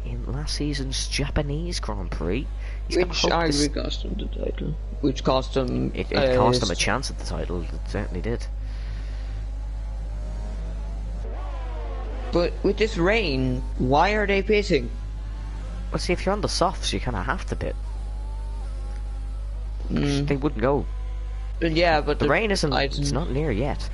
in last season's Japanese Grand Prix. Which arguably cost him the title. Which cost him... It cost him a chance at the title, it certainly did. But with this rain, why are they pitting? Well, see, if you're on the softs, you kind of have to pit. They wouldn't go. Yeah, but the rain isn't... It's not near yet.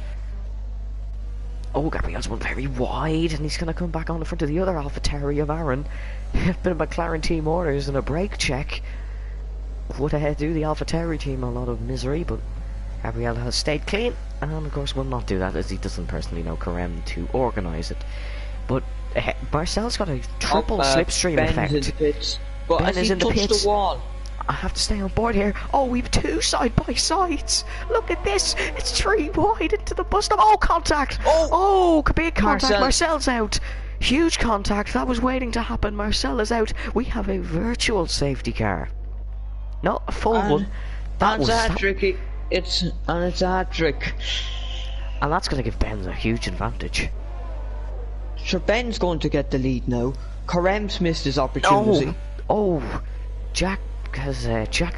Oh, Gabriel's one very wide, and he's going to come back on the front of the other AlphaTauri of Aaron. A bit of McLaren team orders and a brake check would do the AlphaTauri team a lot of misery, but Gabriel has stayed clean, and of course will not do that, as he doesn't personally know Karem to organise it. But Marcel's got a triple slipstream effect. In the pits. But Ben is in the pits. The wall. I have to stay on board here. Oh, we've 2 side-by-sides. Look at this. It's 3 wide into the bus stop. Oh, contact. Oh, could be a contact. Marcel's out. Huge contact. That was waiting to happen. Marcel is out. We have a virtual safety car. Not a full one. That's a hat-trick. It's a hat-trick. And that's going to give Ben a huge advantage. Sure, Ben's going to get the lead now. Karem's missed his opportunity. Oh, Jack has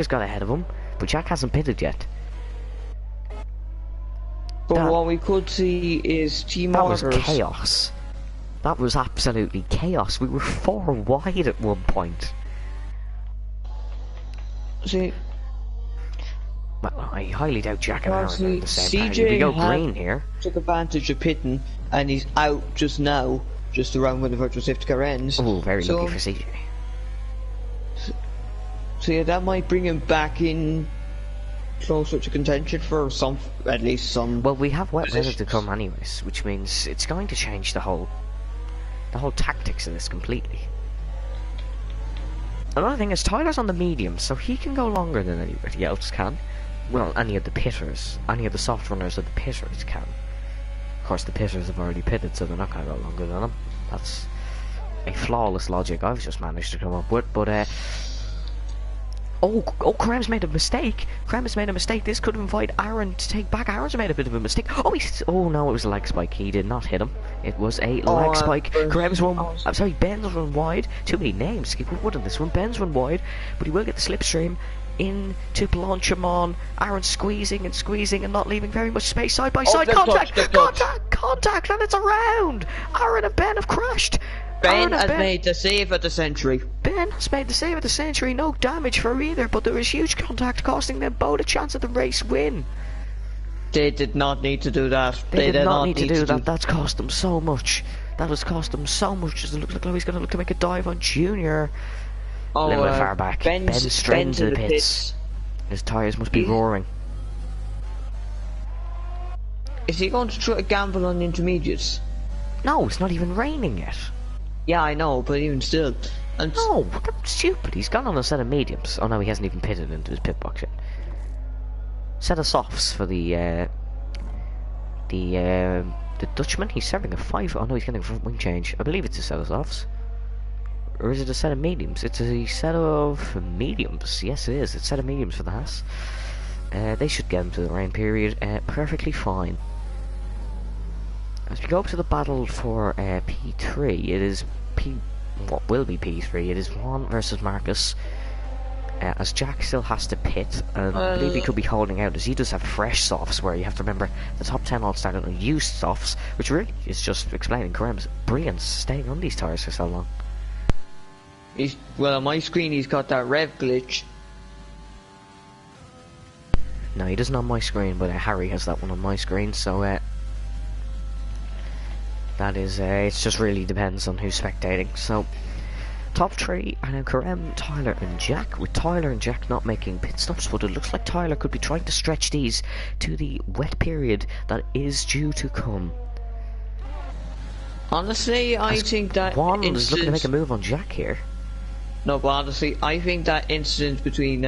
got ahead of him, but Jack hasn't pitted yet. But what we could see is team orders. That was chaos. That was absolutely chaos. We were 4 wide at one point. See, well, I highly doubt Jack and Aaron are in the same CJ time. We go green here. Took advantage of pitting, and he's out just now, just around when the virtual safety car ends. Oh, very lucky for CJ. So yeah, that might bring him back in closer to contention for at least some. Well, we have wet weather to come anyways, which means it's going to change the whole tactics of this completely. Another thing is Tyler's on the medium, so he can go longer than anybody else can. Well, any of the pitters, any of the soft runners of the pitters can. Of course, the pitters have already pitted, so they're not going to go longer than them. That's a flawless logic I've just managed to come up with, but Oh, Karem's made a mistake. Karem has made a mistake. This could invite Aaron to take back. Aaron's made a bit of a mistake. Oh no, it was a leg spike. He did not hit him. It was a leg spike. Karem's one. I'm sorry, Ben's run wide. Too many names to keep up with on this one. Ben's run wide, but he will get the slipstream into Blanchimon. Aaron squeezing and not leaving very much space. Side by side. Contact, and it's around. Aaron and Ben have crashed. Ben has made the save of the century. Ben has made the save of the century. No damage for either, but there was huge contact costing them both a chance at the race win. They did not need to do that. They did not need to do that. That's cost them so much. That has cost them so much. As it looks like Chloe's going to look to make a dive on Junior. A little bit far back. Ben's straight into the pits. His tyres must be roaring. Is he going to try a gamble on intermediates? No, it's not even raining yet. Yeah, I know, but even still. No, that's stupid. He's gone on a set of mediums. Oh no, he hasn't even pitted into his pit box yet. Set of softs for the Dutchman. He's serving a 5. Oh no, he's getting a front wing change. I believe it's a set of softs. Or is it a set of mediums? It's a set of mediums. Yes, it is. It's a set of mediums for the Haas. They should get him to the rain period perfectly fine. As we go up to the battle for P3, it is what will be P3. It is Juan versus Marcus. As Jack still has to pit, and I believe he could be holding out, as he does have fresh softs, where you have to remember the top 10 all started on used softs, which really is just explaining Karem's brilliance staying on these tyres for so long. Well, on my screen he's got that rev glitch. No, he doesn't on my screen, but Harry has that one on my screen, so that is, it just really depends on who's spectating. So, top 3 are now Karem, Tyler and Jack, with Tyler and Jack not making pit stops, but it looks like Tyler could be trying to stretch these to the wet period that is due to come. Honestly, I think that Juan is looking to make a move on Jack here. No, but honestly, I think that incident between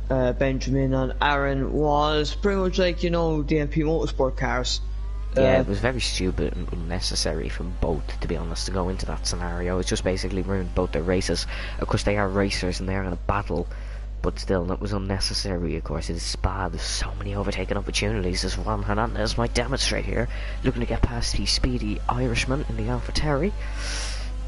Benjamin and Aaron was pretty much like, you know, the MP Motorsport cars. Yeah, it was very stupid and unnecessary from both, to be honest, to go into that scenario. It just basically ruined both their races. Of course, they are racers and they are in a battle, but still, that was unnecessary. Of course, it is Spa. There's so many overtaking opportunities, as Juan Hernandez might demonstrate here, looking to get past the speedy Irishman in the AlphaTauri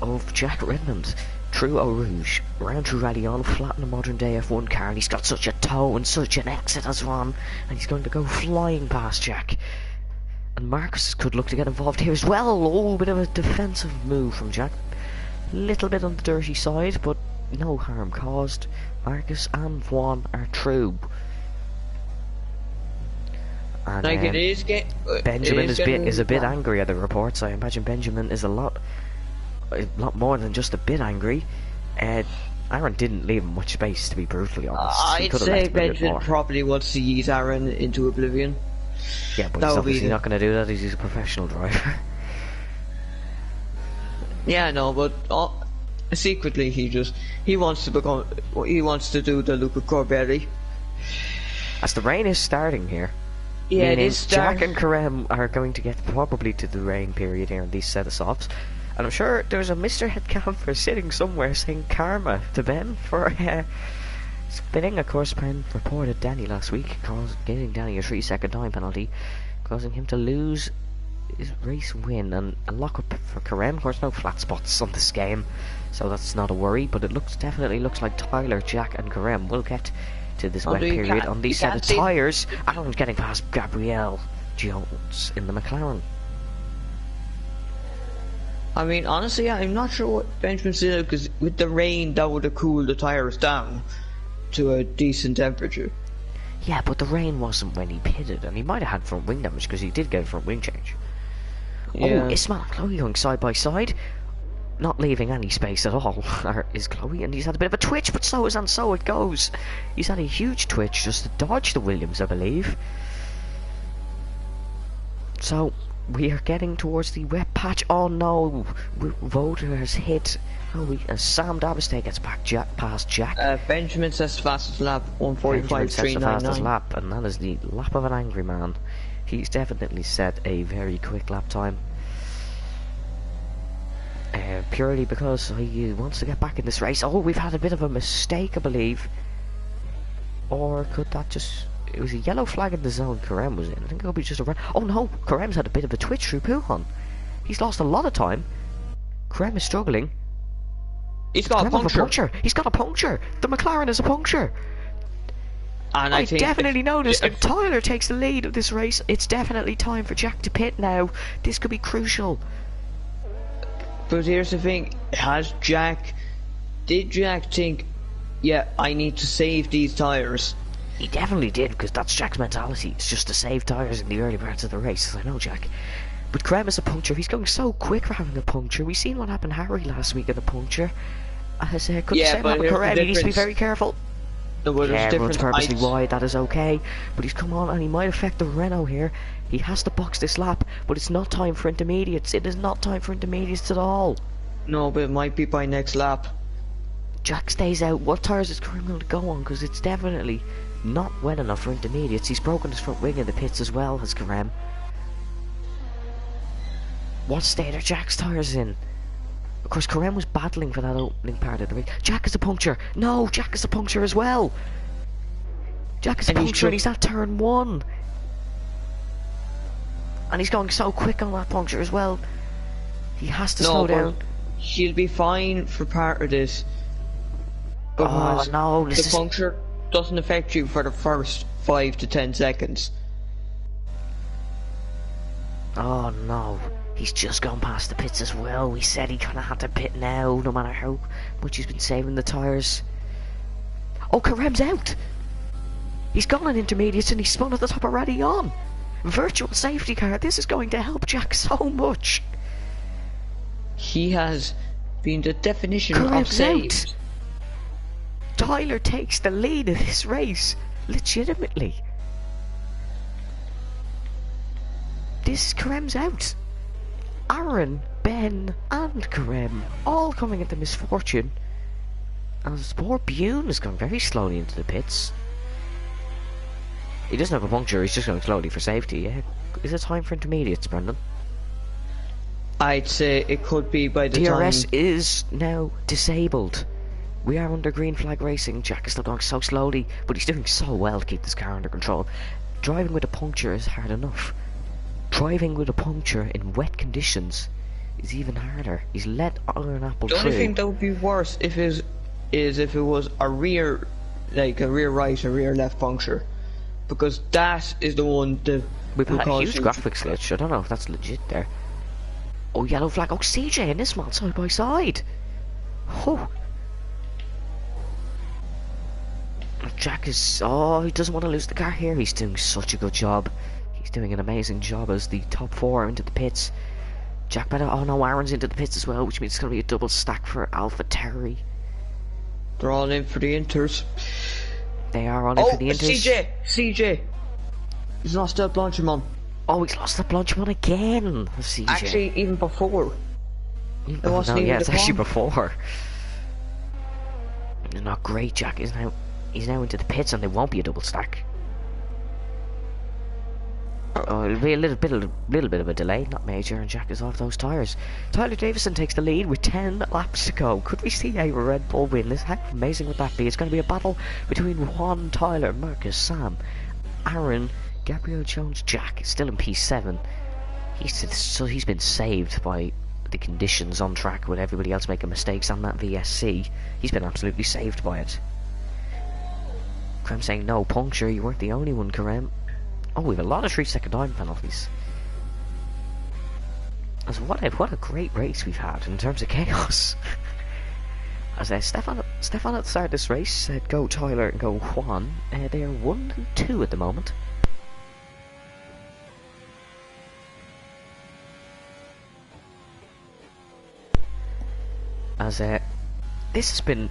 of Jack Redmond. True Eau Rouge, round through rally on, flat in a modern day F1 car, and he's got such a toe and such an exit as Juan, and he's going to go flying past Jack. And Marcus could look to get involved here as well. Oh, bit of a defensive move from Jack. Little bit on the dirty side, but no harm caused. Marcus and Juan are true. And like Benjamin is a bit angry at the reports. I imagine Benjamin is a lot more than just a bit angry. Aaron didn't leave him much space, to be brutally honest. I'd say Benjamin probably wants to ease Aaron into oblivion. Yeah, but he's obviously not going to do that. He's a professional driver. Yeah, no, but secretly he wants to do the Luca Corbelli. As the rain is starting here. Yeah, it is Jack and Karem are going to get probably to the rain period here in these set of softs. And I'm sure there's a Mr. Headcamper sitting somewhere saying karma to Ben for spinning. Of course, Ben reported Danny last week, giving Danny a 3-second time penalty, causing him to lose his race win and a lock-up for Karem. Of course, no flat spots on this game, so that's not a worry, but it definitely looks like Tyler, Jack and Karem will get to this wet period on these set of tyres. Aaron's getting past Gabrielle Jones in the McLaren. I mean, honestly, I'm not sure what Benjamin's doing, because with the rain, that would have cooled the tyres down to a decent temperature. Yeah, but the rain wasn't when he pitted, and he might have had front wing damage, because he did get a front wing change. Yeah. Oh, Ismail and Chloe going side by side, not leaving any space at all, is Chloe, and he's had a bit of a twitch, but so it goes. He's had a huge twitch just to dodge the Williams, I believe. So, we are getting towards the wet patch. Oh no, Voter has hit. Sam Dabastay gets past Jack. Benjamin says fastest lap, 1:45.399. Fastest lap, and that is the lap of an angry man. He's definitely set a very quick lap time. Purely because he wants to get back in this race. Oh, we've had a bit of a mistake, I believe. Or could that just... It was a yellow flag in the zone Karem was in. I think it'll be just a run. Oh no, Karem's had a bit of a twitch through Puhan. He's lost a lot of time. Karem is struggling. He's got a puncture. He's got a puncture. The McLaren is a puncture. And I think definitely noticed. And Tyler takes the lead of this race. It's definitely time for Jack to pit now. This could be crucial. But here's the thing. Did Jack think, yeah, I need to save these tyres? He definitely did, because that's Jack's mentality. It's just to save tyres in the early parts of the race. I know Jack. But Karem is a puncture. He's going so quick for having a puncture. We've seen what happened to Harry last week in a puncture. Couldn't say that with Karem. He needs to be very careful. No, but there's different purposely heights. wide, that is okay. But he's come on and he might affect the Renault here. He has to box this lap, but it's not time for intermediates. It is not time for intermediates at all. No, but it might be by next lap. Jack stays out. What tyres is Karim going to go on? Because it's definitely not well enough for intermediates. He's broken his front wing in the pits as well, has Karim. What state are Jack's tyres in? Of course, Karim was battling for that opening part of the race. Jack is a puncture. No, Jack is a puncture as well. Jack is a puncture and he's at turn 1. And he's going so quick on that puncture as well. He has to slow down. He'll be fine for part of this. Oh no, the puncture doesn't affect you for the first 5 to 10 seconds. Oh no. He's just gone past the pits as well. We said he kind of had to pit now, no matter how much he's been saving the tyres. Oh, Karim's out! He's gone in intermediates and he's spun at the top already on. Virtual safety car. This is going to help Jack so much. He has been the definition Karim's of saved. Out. Tyler takes the lead of this race. Legitimately. This Karim's out. Aaron, Ben and Karim all coming into misfortune. As poor Bune is going very slowly into the pits. He doesn't have a puncture, he's just going slowly for safety, yeah. Is it time for intermediates, Brendan? I'd say it could be by the time... DRS is now disabled. We are under green flag racing. Jack is still going so slowly, but he's doing so well to keep this car under control. Driving with a puncture is hard enough. Driving with a puncture in wet conditions is even harder. He's let Iron Apple through. The only thing that would be worse if it was a rear, like a rear right or rear left puncture, because that is the one that we've had a huge graphics glitch. I don't know if that's legit there. Oh, yellow flag. Oh, CJ and this man side by side. Oh. Jack is... Oh, he doesn't want to lose the car here. He's doing such a good job. He's doing an amazing job as the top 4 are into the pits. Jack better... Oh no, Aaron's into the pits as well, which means it's going to be a double stack for Alpha Terry. They're all in for the Inters. They are all in for the Inters. CJ! He's lost that Blanchimon. Oh, he's lost the Blanchimon again, CJ. Actually, even before. It wasn't even it's actually before. Not great. Jack is now... He's now into the pits and there won't be a double stack. Oh, it'll be a little bit of a delay, not major, and Jack is off those tyres. Tyler Davison takes the lead with 10 laps to go. Could we see a Red Bull win? How amazing would that be? It's going to be a battle between Juan, Tyler, Marcus, Sam, Aaron, Gabriel Jones, Jack. Still in P7. He's been saved by the conditions on track with everybody else making mistakes on that VSC. He's been absolutely saved by it. Karim saying no puncture, you weren't the only one, Karim. Oh, we have a lot of 3-second time penalties. As what a great race we've had in terms of chaos. As Stefan at the start of this race said go Tyler and go Juan. They are 1 and 2 at the moment. As this has been...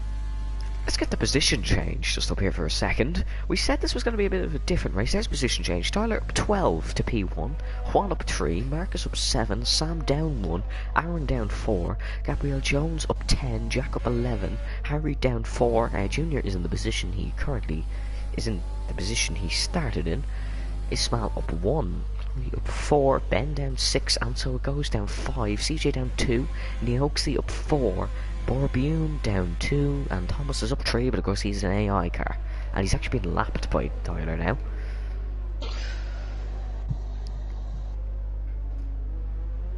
Let's get the position change just up here for a second. We said this was going to be a bit of a different race. There's position change. Tyler up 12 to P1. Juan up 3. Marcus up 7. Sam down 1. Aaron down 4. Gabriel Jones up 10. Jack up 11. Harry down 4. Junior is in the position he currently is in the position he started in. Ismail up 1. Chloe up 4. Ben down 6. And so it goes down 5. CJ down 2. Neoxy up 4. Borbune down 2, and Thomas is up 3, but of course he's an AI car. And he's actually been lapped by Tyler now.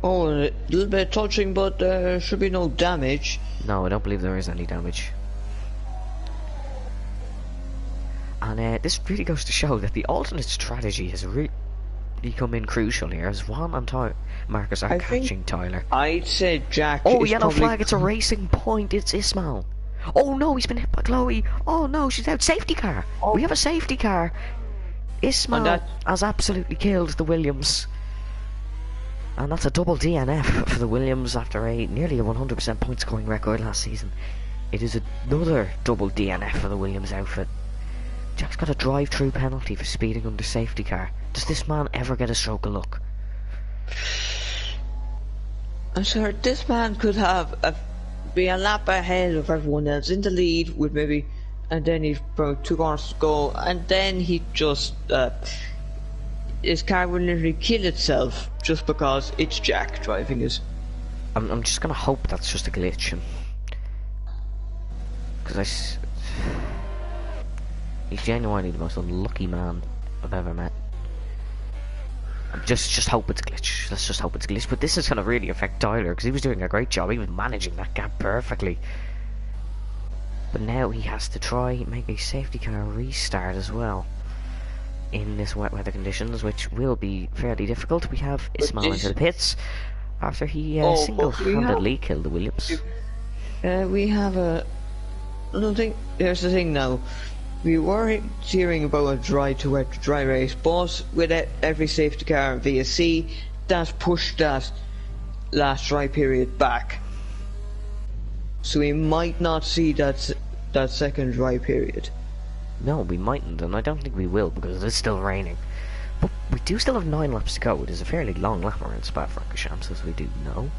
Oh, a little bit touching, but there should be no damage. No, I don't believe there is any damage. And this really goes to show that the alternate strategy has really come in crucial here, as Juan and Marcus are catching Tyler. I'd say Jack. Oh, yellow flag! It's a racing point. It's Ismail. Oh no, he's been hit by Chloe. Oh no, she's out. Safety car. Oh. We have a safety car. Ismail has absolutely killed the Williams, and that's a double DNF for the Williams after nearly a 100% point scoring record last season. It is another double DNF for the Williams outfit. Jack's got a drive-through penalty for speeding under safety car. Does this man ever get a stroke of luck? I'm sure this man could be a lap ahead of everyone else in the lead with maybe, and then he's about 2 corners to go, and then he just his car will literally kill itself just because it's Jack driving it. I'm just gonna hope that's just a glitch, because he's genuinely the most unlucky man I've ever met. Just hope it's a glitch. Let's just hope it's a glitch. But this is gonna really affect Tyler because he was doing a great job. He was managing that gap perfectly. But now he has to try make a safety car restart as well in this wet weather conditions, which will be fairly difficult. We have Ismail into the pits after he single-handedly killed the Williams. We have another thing. Here's the thing now. We were hearing about a dry to wet to dry race, but with every safety car and VSC, that pushed that last dry period back. So we might not see that second dry period. No, we mightn't, and I don't think we will because it's still raining. But we do still have 9 laps to go. It is a fairly long lap around Spa-Francorchamps, as we do know.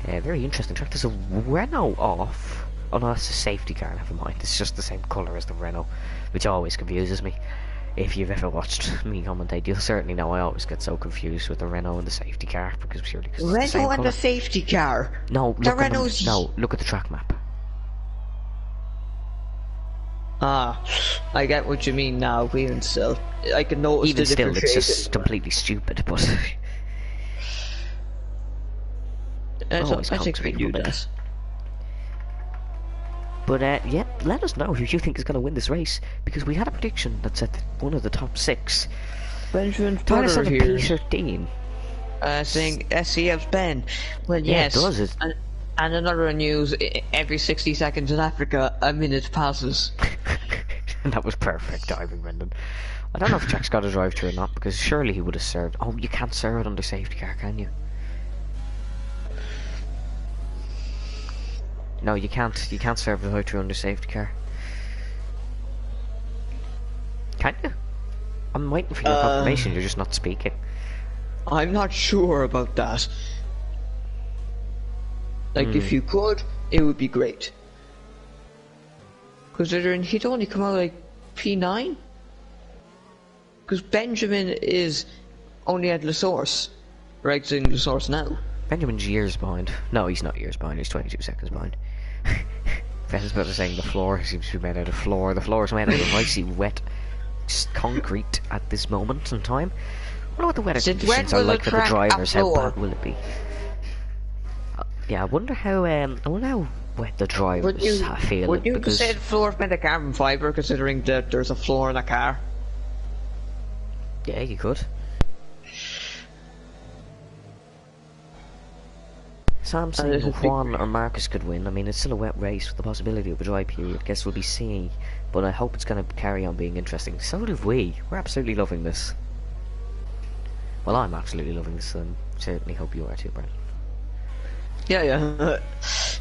Very interesting track. There's a Renault off. Oh no, that's a safety car, never mind. It's just the same colour as the Renault, which always confuses me. If you've ever watched me commentate, you'll certainly know I always get so confused with the Renault and the safety car, because purely because it's the same Renault and colour. the safety car? No, look at the track map. Ah, I get what you mean now, even still. I can notice even still, it's just completely stupid, but... I think we do that. But yeah, let us know who you think is going to win this race, because we had a prediction that said that one of the top 6. Benjamin Tyler said here. P13. Saying SCF's Ben. Well, yeah, yes. It does. And another news, every 60 seconds in Africa, a minute passes. That was perfect diving, Brendan. I don't know if Jack's got a drive-through or not, because surely he would have served. Oh, you can't serve it under safety car, can you? No, you can't. You can't serve the drive-through under safety car. Can you? I'm waiting for your confirmation. You're just not speaking. I'm not sure about that. Like, if you could, it would be great. Considering he'd only come out like P9? Because Benjamin is only at La Source. Right, in La Source now. Benjamin's years behind. No, he's not years behind. He's 22 seconds behind. Ben's about to saying the floor seems to be made out of floor. The floor is made out of icy wet concrete at this moment in time. I wonder what the weather conditions are like for the drivers. How bad will it be? Yeah, I wonder how wet the drivers feel. Would you say the floor is made of carbon fibre, considering that there's a floor in a car? Yeah, you could. Sam saying Juan or Marcus could win. I mean, it's still a wet race with the possibility of a dry period. Guess we'll be seeing, but I hope it's going to carry on being interesting. So do we. We're absolutely loving this. Well, I'm absolutely loving this, and certainly hope you are too, Brent. Yeah.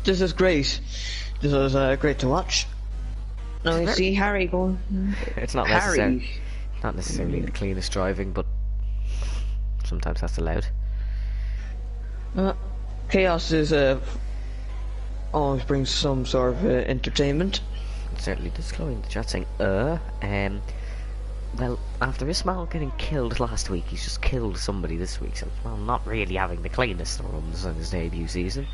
This is great. This is great to watch. Now you see Harry going. It's not necessarily the cleanest driving, but sometimes that's allowed. Chaos is always brings some sort of entertainment. It certainly does. Chloe in the chat saying, well, after Ismail getting killed last week, he's just killed somebody this week, so, well, not really having the cleanest runs on his debut season.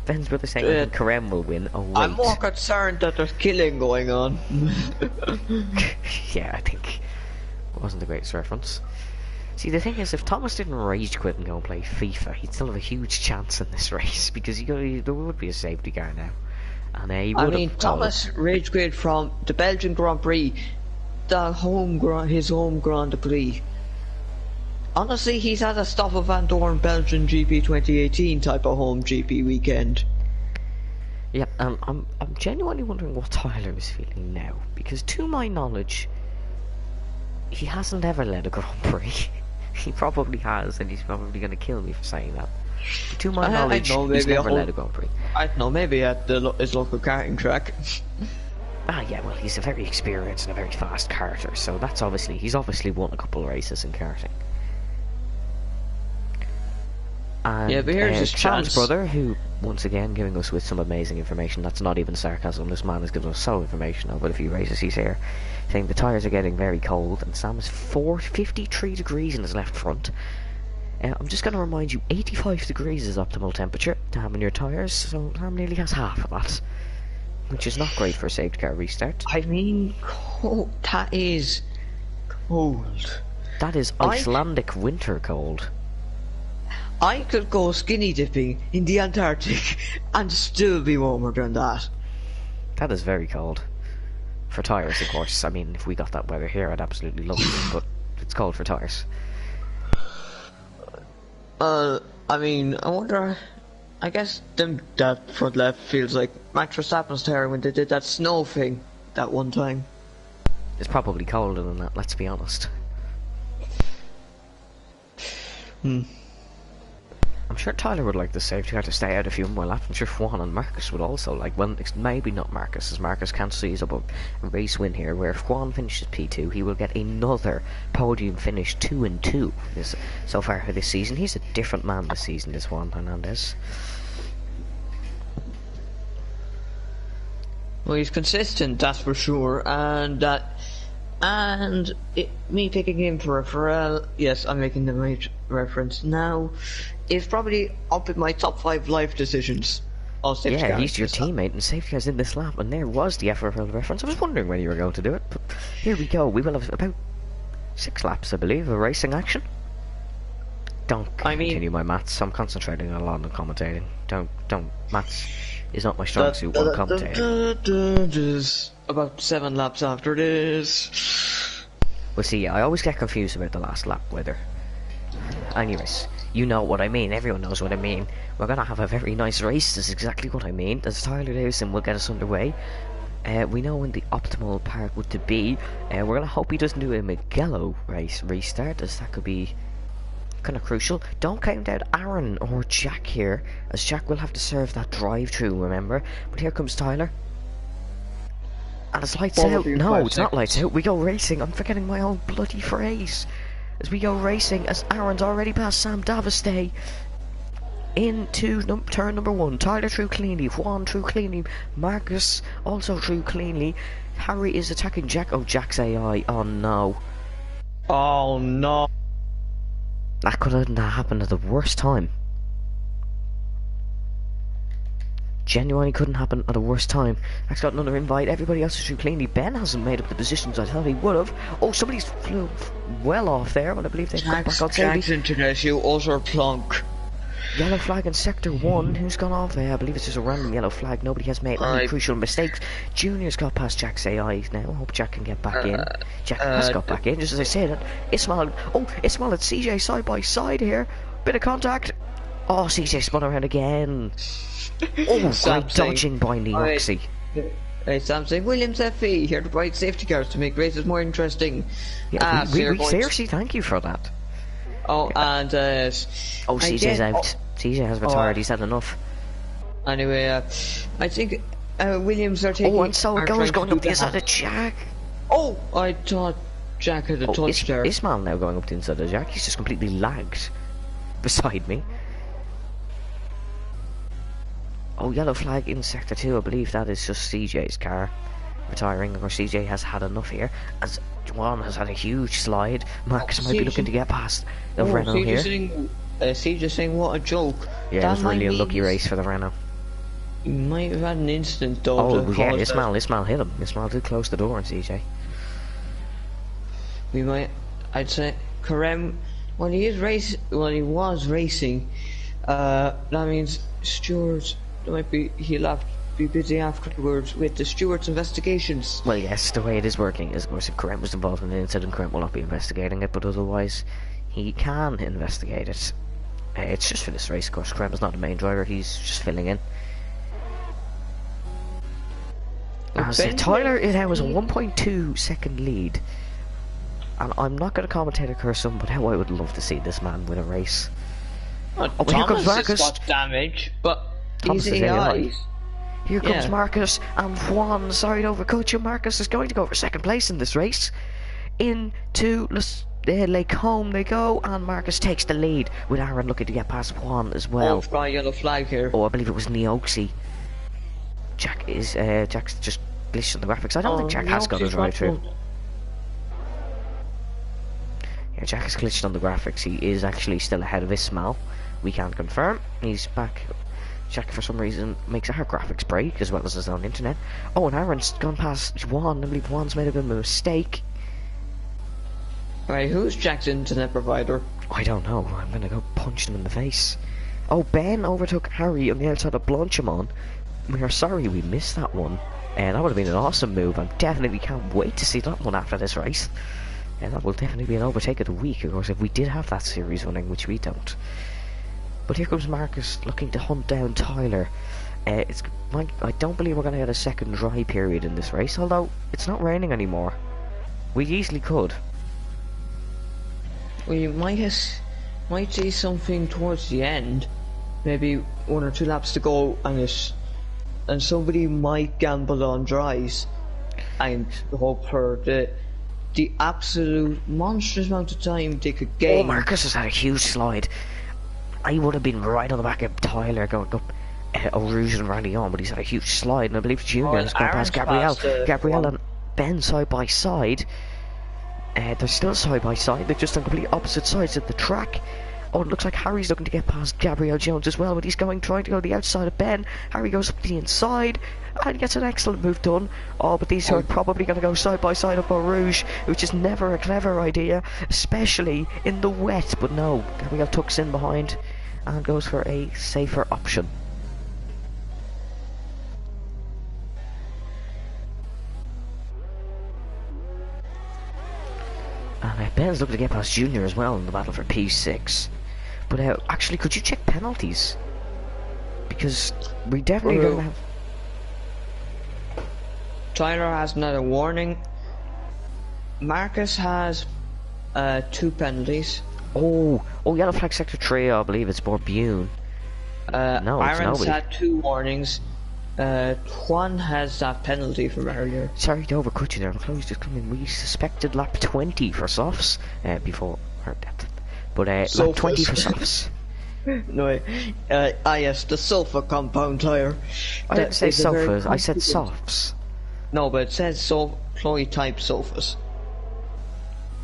Ben's brother saying I think Karem will win. Oh, wait. I'm more concerned that there's killing going on. Yeah, I think it wasn't the greatest reference. See, the thing is, if Thomas didn't rage quit and go and play FIFA, he'd still have a huge chance in this race, because there would be a safety car now. And he would Thomas rage quit from the Belgian Grand Prix, his home Grand Prix. Honestly, he's had a Stoffel Van Dorn Belgian GP 2018 type of home GP weekend. Yep, I'm genuinely wondering what Tyler is feeling now, because to my knowledge, he hasn't ever led a Grand Prix. He probably has, and he's probably going to kill me for saying that. But to my knowledge, he's never led a Grand Prix. I don't know, maybe at his local karting track. Ah, yeah, well, he's a very experienced and a very fast karter, so that's obviously, he's obviously won a couple of races in karting. And yeah, but here's his Sam's chance. brother, who, once again, giving us with some amazing information. That's not even sarcasm, this man is giving us so information over a few races he's here, saying the tyres are getting very cold, and Sam is 53 degrees in his left front. I'm just going to remind you, 85 degrees is optimal temperature to have in your tyres, so Sam nearly has half of that, which is not great for a safety car restart. I mean, cold. That is cold. That is Icelandic winter cold. I could go skinny dipping in the Antarctic and still be warmer than that. That is very cold. For tyres, of course. I mean, if we got that weather here, I'd absolutely love it, but it's cold for tyres. I mean, I wonder. I guess that front left feels like Max Verstappen's tire when they did that snow thing that one time. It's probably colder than that, let's be honest. I'm sure Tyler would like the safety car to stay out a few more laps. I'm sure Juan and Marcus would also like. Well, maybe not Marcus, as Marcus can't seize up a race win here. Where if Juan finishes P2, he will get another podium finish, 2-2 so far for this season. He's a different man this season, this Juan Hernandez. Well, he's consistent, that's for sure, me picking him for a Pharrell, yes, I'm making the right reference now, is probably up in my top 5 life decisions. Yeah, he's your teammate, and safety car's in this lap, and there was the FRL reference. I was wondering when you were going to do it, but here we go. We will have about 6 laps, I believe, of racing action. Don't continue my maths. I'm concentrating a lot on commentating. Don't. Maths is not my strong suit when commentating. About 7 laps after this. Well, see, yeah, I always get confused about the last lap weather. Anyways, you know what I mean. Everyone knows what I mean. We're gonna have a very nice race. That's exactly what I mean. As Tyler Dawson will get us underway. We know when the optimal part would to be. We're gonna hope he doesn't do a Mugello race restart, as that could be kind of crucial. Don't count out Aaron or Jack here, as Jack will have to serve that drive-through, remember. But here comes Tyler. And it's lights out. No, it's not lights out. We go racing. I'm forgetting my own bloody phrase. As we go racing, as Aaron's already passed Sam Davistay into turn number 1. Tyler through cleanly, Juan through cleanly, Marcus also through cleanly. Harry is attacking Jack. Oh, Jack's AI. Oh no. Oh no. That could have happened at the worst time. Genuinely couldn't happen at the worst time. Jack's got another invite. Everybody else is through cleanly. Ben hasn't made up the positions I thought he would have. Oh, somebody's flew well off there, but I believe they've come back on safety. Jack's internet, you utter plonk. Yellow flag in sector 1. Who's gone off there? I believe it's just a random yellow flag. Nobody has made any crucial mistakes. Junior's got past Jack's AI now. I hope Jack can get back in. Jack has got back in, just as I said. Ismail. Oh, Ismail and CJ side by side here. Bit of contact. Oh, CJ spun around again. Oh, great dodging by Neoxy. Hey, Sam saying, Williams FE here to provide safety cars to make races more interesting. Yeah, we seriously thank you for that. Oh, and oh, CJ's out. CJ has retired. He's had enough. Anyway, I think Williams are taking. Oh, and so it goes going up the inside of Jack. Oh, I thought Jack had a touch there. Ismail now going up the inside of Jack. He's just completely lagged beside me. Oh, yellow flag in sector 2. I believe that is just CJ's car retiring. Of course, CJ has had enough here, as Juan has had a huge slide. Marcus might be looking to get past the Renault here. CJ saying, what a joke. Yeah, that it was really a lucky race for the Renault. He might have had an incident though. Oh, yeah, Ismail hit him. Ismail did close the door on CJ. I'd say, Karem, when he was racing, that means stewards, he'll have to be busy afterwards with the stewards' investigations. Well, yes, the way it is working is, of course, if Karem was involved in an incident, Karem will not be investigating it, but otherwise, he can investigate it. It's just for this race, of course. Karem is not the main driver, he's just filling in. As Tyler now has a 1.2 second lead. And I'm not going to commentate a curse on, but how I would love to see this man win a race. Oh, here comes Marcus. Got damage, but Thomas is AI. Here comes Marcus and Juan. Sorry to overcut you. Marcus is going to go for second place in this race. Into Lake Home they go, and Marcus takes the lead with Aaron looking to get past Juan as well. Oh, yellow flag here. Oh, I believe it was Neoxy. Jack's just glitched on the graphics. I don't think Jack has got his right through. Yeah, Jack has glitched on the graphics. He is actually still ahead of Ismail. We can't confirm. He's back. Jack, for some reason, makes our graphics break as well as his own internet. Oh, and Aaron's gone past Juan. I believe Juan's made a bit of a mistake. Right, who's Jack's internet provider? I don't know. I'm gonna go punch him in the face. Oh, Ben overtook Harry on the outside of Blanchimon. We are sorry we missed that one. And that would have been an awesome move. I definitely can't wait to see that one after this race. And that will definitely be an overtake of the week, of course, if we did have that series running, which we don't. But here comes Marcus looking to hunt down Tyler. I don't believe we're going to get a second dry period in this race, although it's not raining anymore. We easily could. Well, you might see something towards the end. Maybe 1 or 2 laps to go, and somebody might gamble on dries and hope for the absolute monstrous amount of time they could gain. Oh, Marcus has had a huge slide. I would have been right on the back of Tyler going up Rouge and Randy on, but he's had a huge slide, and I believe Junior has gone past Gabrielle. Gabrielle and Ben side by side. They're still side by side, they're just on complete opposite sides of the track. Oh, it looks like Harry's looking to get past Gabrielle Jones as well, but he's trying to go to the outside of Ben. Harry goes up to the inside and gets an excellent move done. Oh, but these two are probably going to go side by side up Eau Rouge, which is never a clever idea, especially in the wet. But no, Gabrielle tucks in behind and goes for a safer option. And Ben's looking to get past Junior as well in the battle for P6. But actually, could you check penalties? Because we definitely don't have... Tyler has another warning. Marcus has 2 penalties. Oh, yellow flag sector 3, I believe it's Borbune. No, it's Aaron's nobody. had 2 warnings. Juan has that penalty from earlier. Sorry to overcut you there, McCloy's just come in. We suspected lap 20 for softs before her death. But lap 20 for softs. No, yes, the sulfur compound tire. I didn't say sulfurs, I said softs. No, but it says Chloe type sulfurs.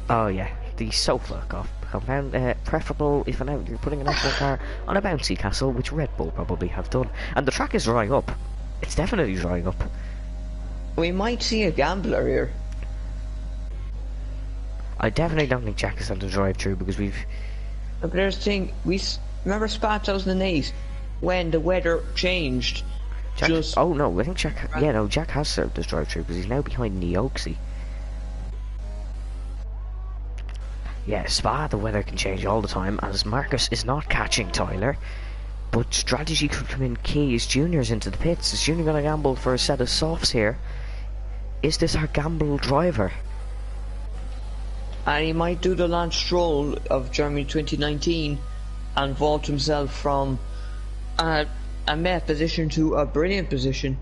Oh yeah, the sulfur compound, preferable if you're putting an F1 car on a bouncy castle, which Red Bull probably have done. And the track is drying up. It's definitely drying up. We might see a gambler here. I definitely don't think Jack is on the drive through because we've... But there's the thing, remember Spa 2008 when the weather changed? Oh no, I think Jack... Yeah, no, Jack has served as drive through because he's now behind Neoxy. Yeah, Spa, the weather can change all the time, as Marcus is not catching Tyler. But strategy could come in key as Junior's into the pits. Is Junior going to gamble for a set of softs here? Is this our gamble driver? And he might do the Lance Stroll of Germany 2019 and vault himself from a meh position to a brilliant position.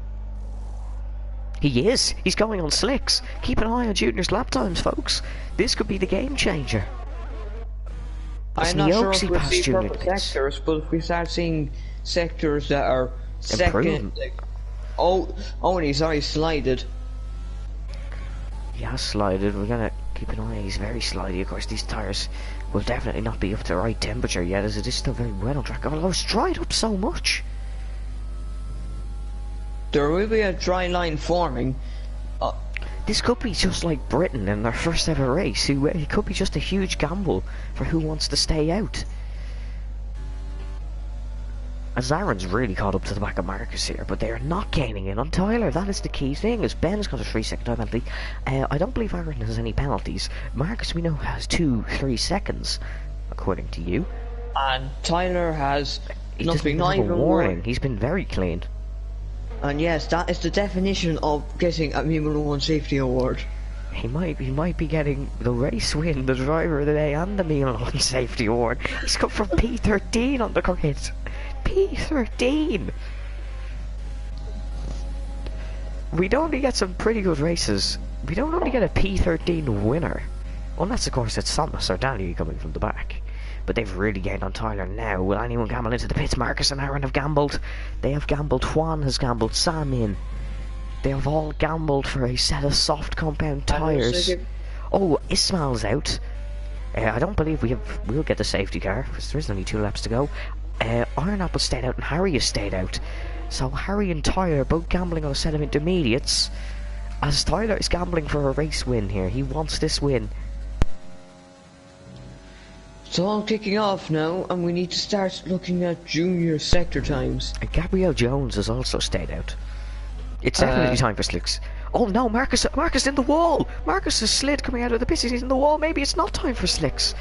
He is. He's going on slicks. Keep an eye on Junior's lap times, folks. This could be the game changer. I'm not sure if we'll see purple sectors, but if we start seeing sectors that are second... Oh, and he's already slided. He has slided. We're gonna keep an eye. He's very slidey. Of course, these tyres will definitely not be up to the right temperature yet, as it is still very wet on track. Although it's dried up so much. There will be a dry line forming. This could be just like Britain in their first ever race. It could be just a huge gamble for who wants to stay out. As Aaron's really caught up to the back of Marcus here, but they are not gaining in on Tyler. That is the key thing, as Ben's got a 3-second time penalty. I don't believe Aaron has any penalties. Marcus, we know, has 3 seconds, according to you. And Tyler has nothing, not even a warning. He's been very clean. And yes, that is the definition of getting a Formula 1 safety award. He might be getting the race win, the driver of the day, and the Formula 1 safety award. He's come from P13 on the grid. P13. we normally get some pretty good races. We don't normally get a P13 winner. Unless, of course, it's Thomas or Danny coming from the back. But they've really gained on Tyler now. Will anyone gamble into the pits? Marcus and Aaron have gambled. They have gambled. Juan has gambled. Sam in. They have all gambled for a set of soft compound tyres. Oh, Ismail's out. I don't believe we'll get the safety car, because there is only 2 laps to go. Iron Apple stayed out and Harry has stayed out. So Harry and Tyler are both gambling on a set of intermediates. As Tyler is gambling for a race win here. He wants this win. It's all kicking off now, and we need to start looking at junior sector times. And Gabrielle Jones has also stayed out. It's definitely time for slicks. Oh no, Marcus in the wall! Marcus has slid coming out of the pits, he's in the wall, maybe it's not time for slicks.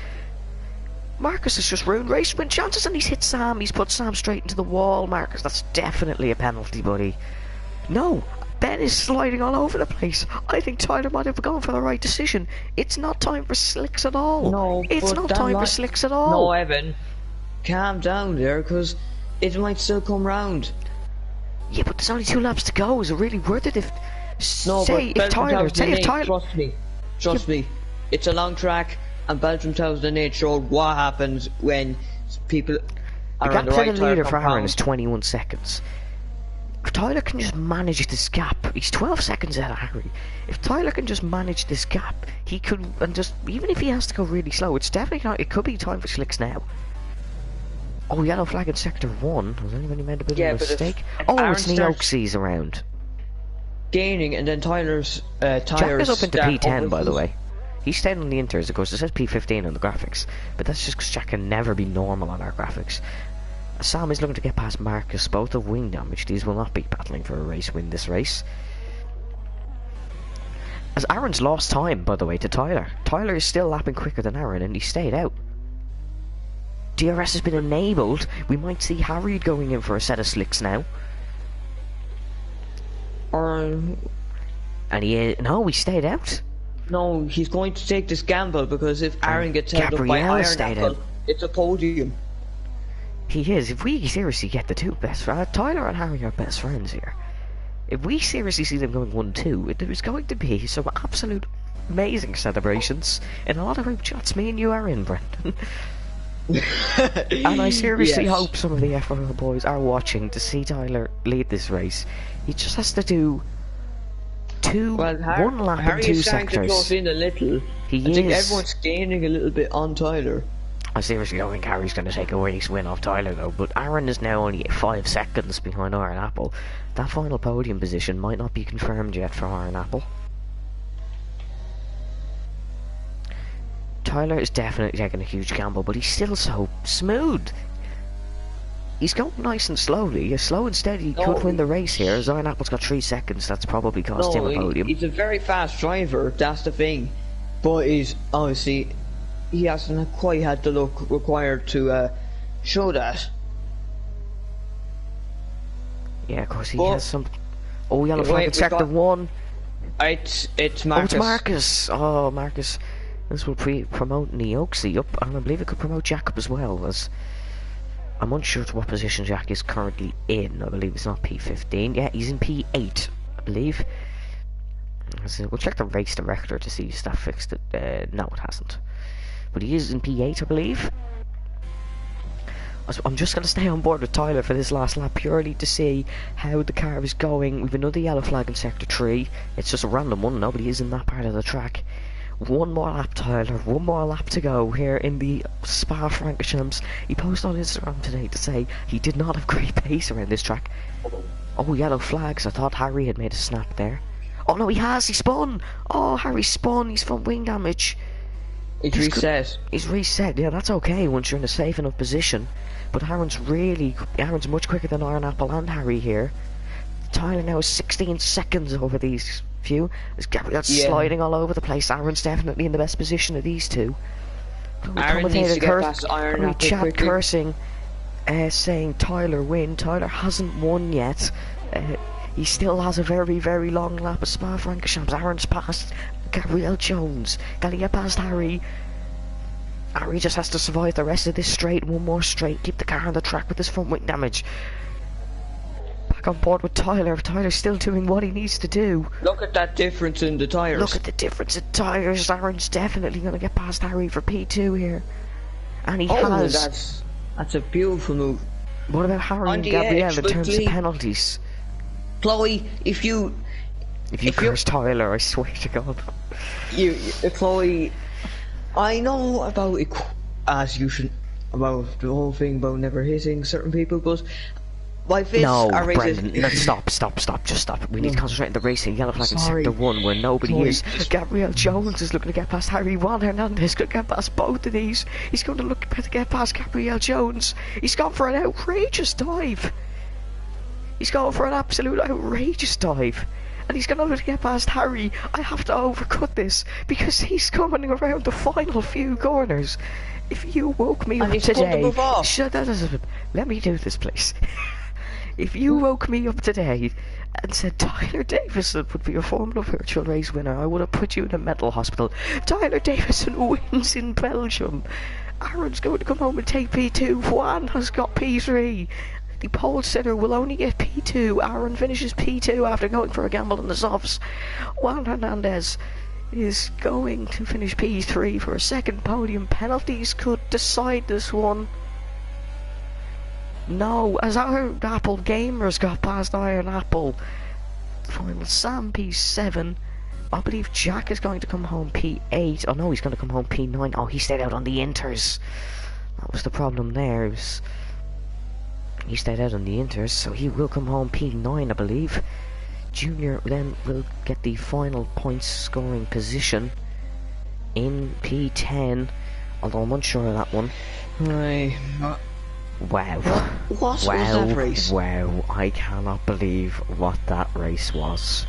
Marcus has just ruined race win chances and he's hit Sam, he's put Sam straight into the wall. Marcus, that's definitely a penalty, buddy. No, Ben is sliding all over the place. I think Tyler might have gone for the right decision. It's not time for slicks at all. No, it's not time for slicks at all. No, Evan, calm down there, because it might still come round. Yeah, but there's only 2 laps to go. Is it really worth it if... No, say if Tyler... Trust me. It's a long track, and Belgium 2008 showed what happens when people are on the right The leader for Aaron is 21 seconds. If Tyler can just manage this gap, he's 12 seconds ahead of Harry. If Tyler can just manage this gap, he could... And just... Even if he has to go really slow, it's definitely not... It could be time for slicks now. Oh, yellow flag in sector 1. Has anybody made a bit of a mistake? Oh, it's Neoxy's around. Gaining, and then Tyler's tires... Jack is up into P10, by the way. He's staying on the inters, of course. It says P15 on the graphics. But that's just because Jack can never be normal on our graphics. Sam is looking to get past Marcus. Both have wing damage. These will not be battling for a race win this race. As Aaron's lost time, by the way, to Tyler. Tyler is still lapping quicker than Aaron, and he stayed out. DRS has been enabled. We might see Harry going in for a set of slicks now. And no, he stayed out. No, he's going to take this gamble, because if Aaron gets held up by Iron Apple, it's a podium. He is. If we seriously get the 2 best friends, Tyler and Harry are best friends here. If we seriously see them going 1-2, there's going to be some absolute amazing celebrations in a lot of group chats. Me and you are in, Brendan. And I seriously hope some of the F1 boys are watching to see Tyler lead this race. He just has to do one lap in 2 sectors. Harry is starting to close in a little. I think everyone's gaining a little bit on Tyler. I seriously don't think Harry's going to take a race win off Tyler though, but Aaron is now only 5 seconds behind Iron Apple. That final podium position might not be confirmed yet for Iron Apple. Tyler is definitely taking a huge gamble, but he's still so smooth. He's going nice and slowly. Slow and steady could win the race here. As Iron Apple's got 3 seconds, that's probably cost him a podium. He's a very fast driver, that's the thing. But he's obviously... He hasn't quite had the look required to show that. Yeah, of course he has some... Oh, yellow flag in sector 1. It's Marcus. Oh, it's Marcus. Oh, Marcus. This will promote Neoxy up, and I believe it could promote Jack up as well, as I'm unsure to what position Jack is currently in. I believe it's not P15. Yeah, he's in P8, I believe. So we'll check the race director to see if that fixed it. No, it hasn't. But he is in P8, I believe. I'm just going to stay on board with Tyler for this last lap, purely to see how the car is going. We've another yellow flag in sector 3. It's just a random one, nobody is in that part of the track. One more lap, Tyler. One more lap to go here in the Spa-Francorchamps. He posted on Instagram today to say he did not have great pace around this track. Oh, yellow flags. I thought Harry had made a snap there. Oh no, he has. He spun. Oh, Harry spun. He's from wing damage. He's reset. He's reset. Yeah, that's okay once you're in a safe enough position. But Aaron's much quicker than Iron Apple and Harry here. Tyler now is 16 seconds over these few. As Gabriel's sliding all over the place. Aaron's definitely in the best position of these two. Aaron needs to get past Iron Apple chat cursing, saying Tyler win. Tyler hasn't won yet. He still has a very, very long lap of Spa-Francorchamps. Aaron's passed Gabrielle Jones. Can he get past Harry? Harry just has to survive the rest of this straight. One more straight. Keep the car on the track with his front wing damage. Back back on board with Tyler. Tyler's still doing what he needs to do. Look at that difference in the tyres. Look at the difference in tyres. Aaron's definitely going to get past Harry for P2 here. And he has. That's a beautiful move. What about Harry and Gabrielle in terms of penalties? Chloe, if you curse Tyler, I swear to God. Chloe, I know about it, as you should, about the whole thing about never hitting certain people, but my fists are racist. Brendan, no, stop, just stop. We need to concentrate on the racing. Yellow flag in sector 1 where nobody is. Gabriel Jones is looking to get past Harry. Juan Hernandez going to get past both of these. He's going to look to get past Gabriel Jones. He's gone for an outrageous dive. He's going for an absolute outrageous dive. And he's going to look to get past Harry. I have to overcut this because he's coming around the final few corners. If you woke me up today... Let me do this, please. If you woke me up today and said Tyler Davison would be a Formula Virtual Race winner, I would have put you in a mental hospital. Tyler Davison wins in Belgium. Aaron's going to come home and take P2. Juan has got P3. The pole sitter will only get P2. Aaron finishes P2 after going for a gamble on the softs. Juan Hernandez is going to finish P3 for a second podium. Penalties could decide this one. No, as Iron Apple Gamers got past Iron Apple. Final Sam P7. I believe Jack is going to come home P8. Oh no, he's going to come home P9. Oh, he stayed out on the inters. That was the problem there. He stayed out on the inters, so he will come home P9, I believe. Junior then will get the final points scoring position in P10, although I'm unsure of that one. Wow. What was that race? Wow, I cannot believe what that race was.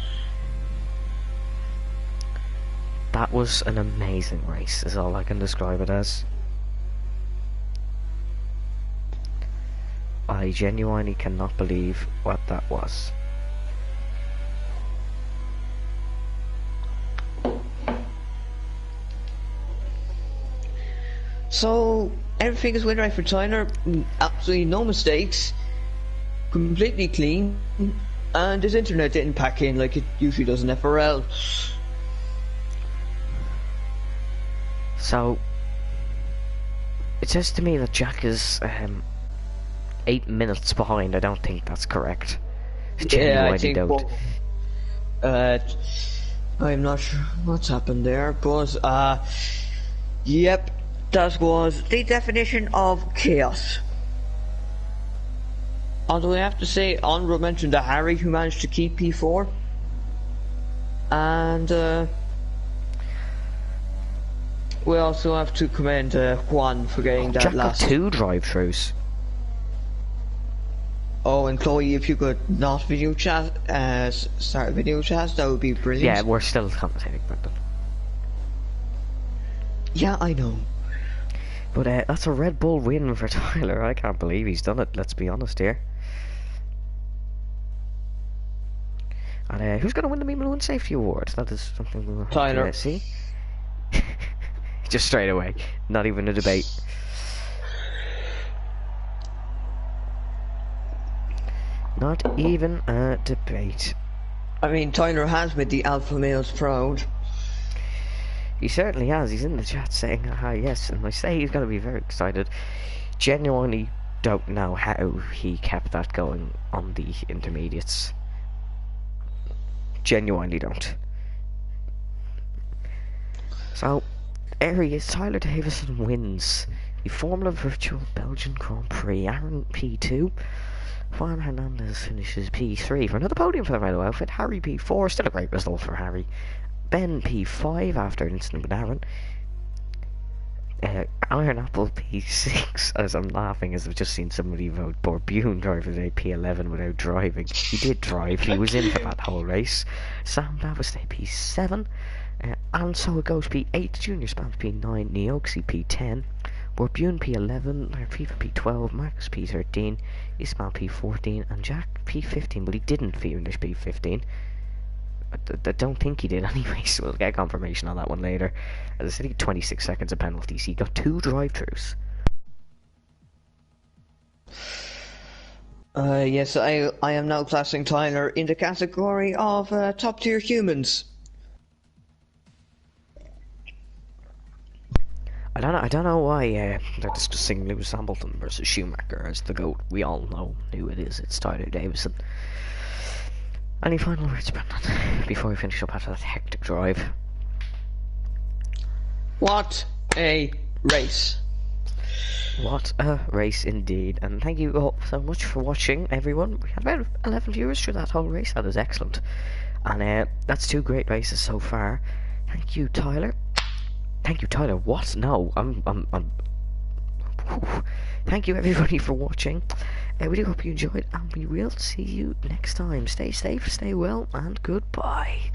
That was an amazing race, is all I can describe it as. I genuinely cannot believe what that was. So, everything is went right for Tyler, absolutely no mistakes, completely clean, and his internet didn't pack in like it usually does in FRL. So, it says to me that Jack is 8 minutes behind. I don't think that's correct. Yeah, I think I'm not sure what's happened there, but yep, that was the definition of chaos. Although I have to say, honorable mention to Harry, who managed to keep P4, and we also have to commend Juan for getting that Jack last. Got 2 drive-throughs. Oh, and Chloe, if you could not video chat, start a video chat, that would be brilliant. Yeah, we're still commentating about them. Yeah, I know. But that's a Red Bull win for Tyler. I can't believe he's done it, let's be honest here. And who's going to win the Meme 1 Safety Award? That is something we'll have to see. Just straight away. Not even a debate. Not even a debate. I mean, Tyler has made the alpha males proud. He certainly has. He's in the chat saying, ah, yes, and I say he's going to be very excited. Genuinely don't know how he kept that going on the intermediates. Genuinely don't. So, there he is. Tyler Davison wins the Formula Virtual Belgian Grand Prix. Aaron P2. Juan Hernandez finishes P3 for another podium for the Rhino outfit. Harry P4, still a great result for Harry. Ben P5 after an incident with Aaron. Iron Apple P6, as I'm laughing as I've just seen somebody vote Borbune drive today, P11 without driving. He did drive, he was in for that whole race. Sam Davistay P7. And so it goes P8, Junior Spams P9, Neoxy P10. Borbune P11, FIFA P12, Marcus P13, Ismail P14, and Jack P15, but he didn't finish P15. I don't think he did anyway, so we'll get confirmation on that one later. As I said, he had 26 seconds of penalties. He got 2 drive-throughs. Yes, I am now classing Tyler in the category of top tier humans. I don't know why they're discussing Lewis Hamilton versus Schumacher as the GOAT. We all know who it is. It's Tyler Davison. Any final words, Brendan, before we finish up after that hectic drive? What a race! What a race indeed. And thank you all so much for watching, everyone. We had about 11 viewers through that whole race. That is excellent. And that's 2 great races so far. Thank you, Tyler. Thank you, Tyler. What? No, I'm. Thank you, everybody, for watching. We do hope you enjoyed, and we will see you next time. Stay safe, stay well, and goodbye.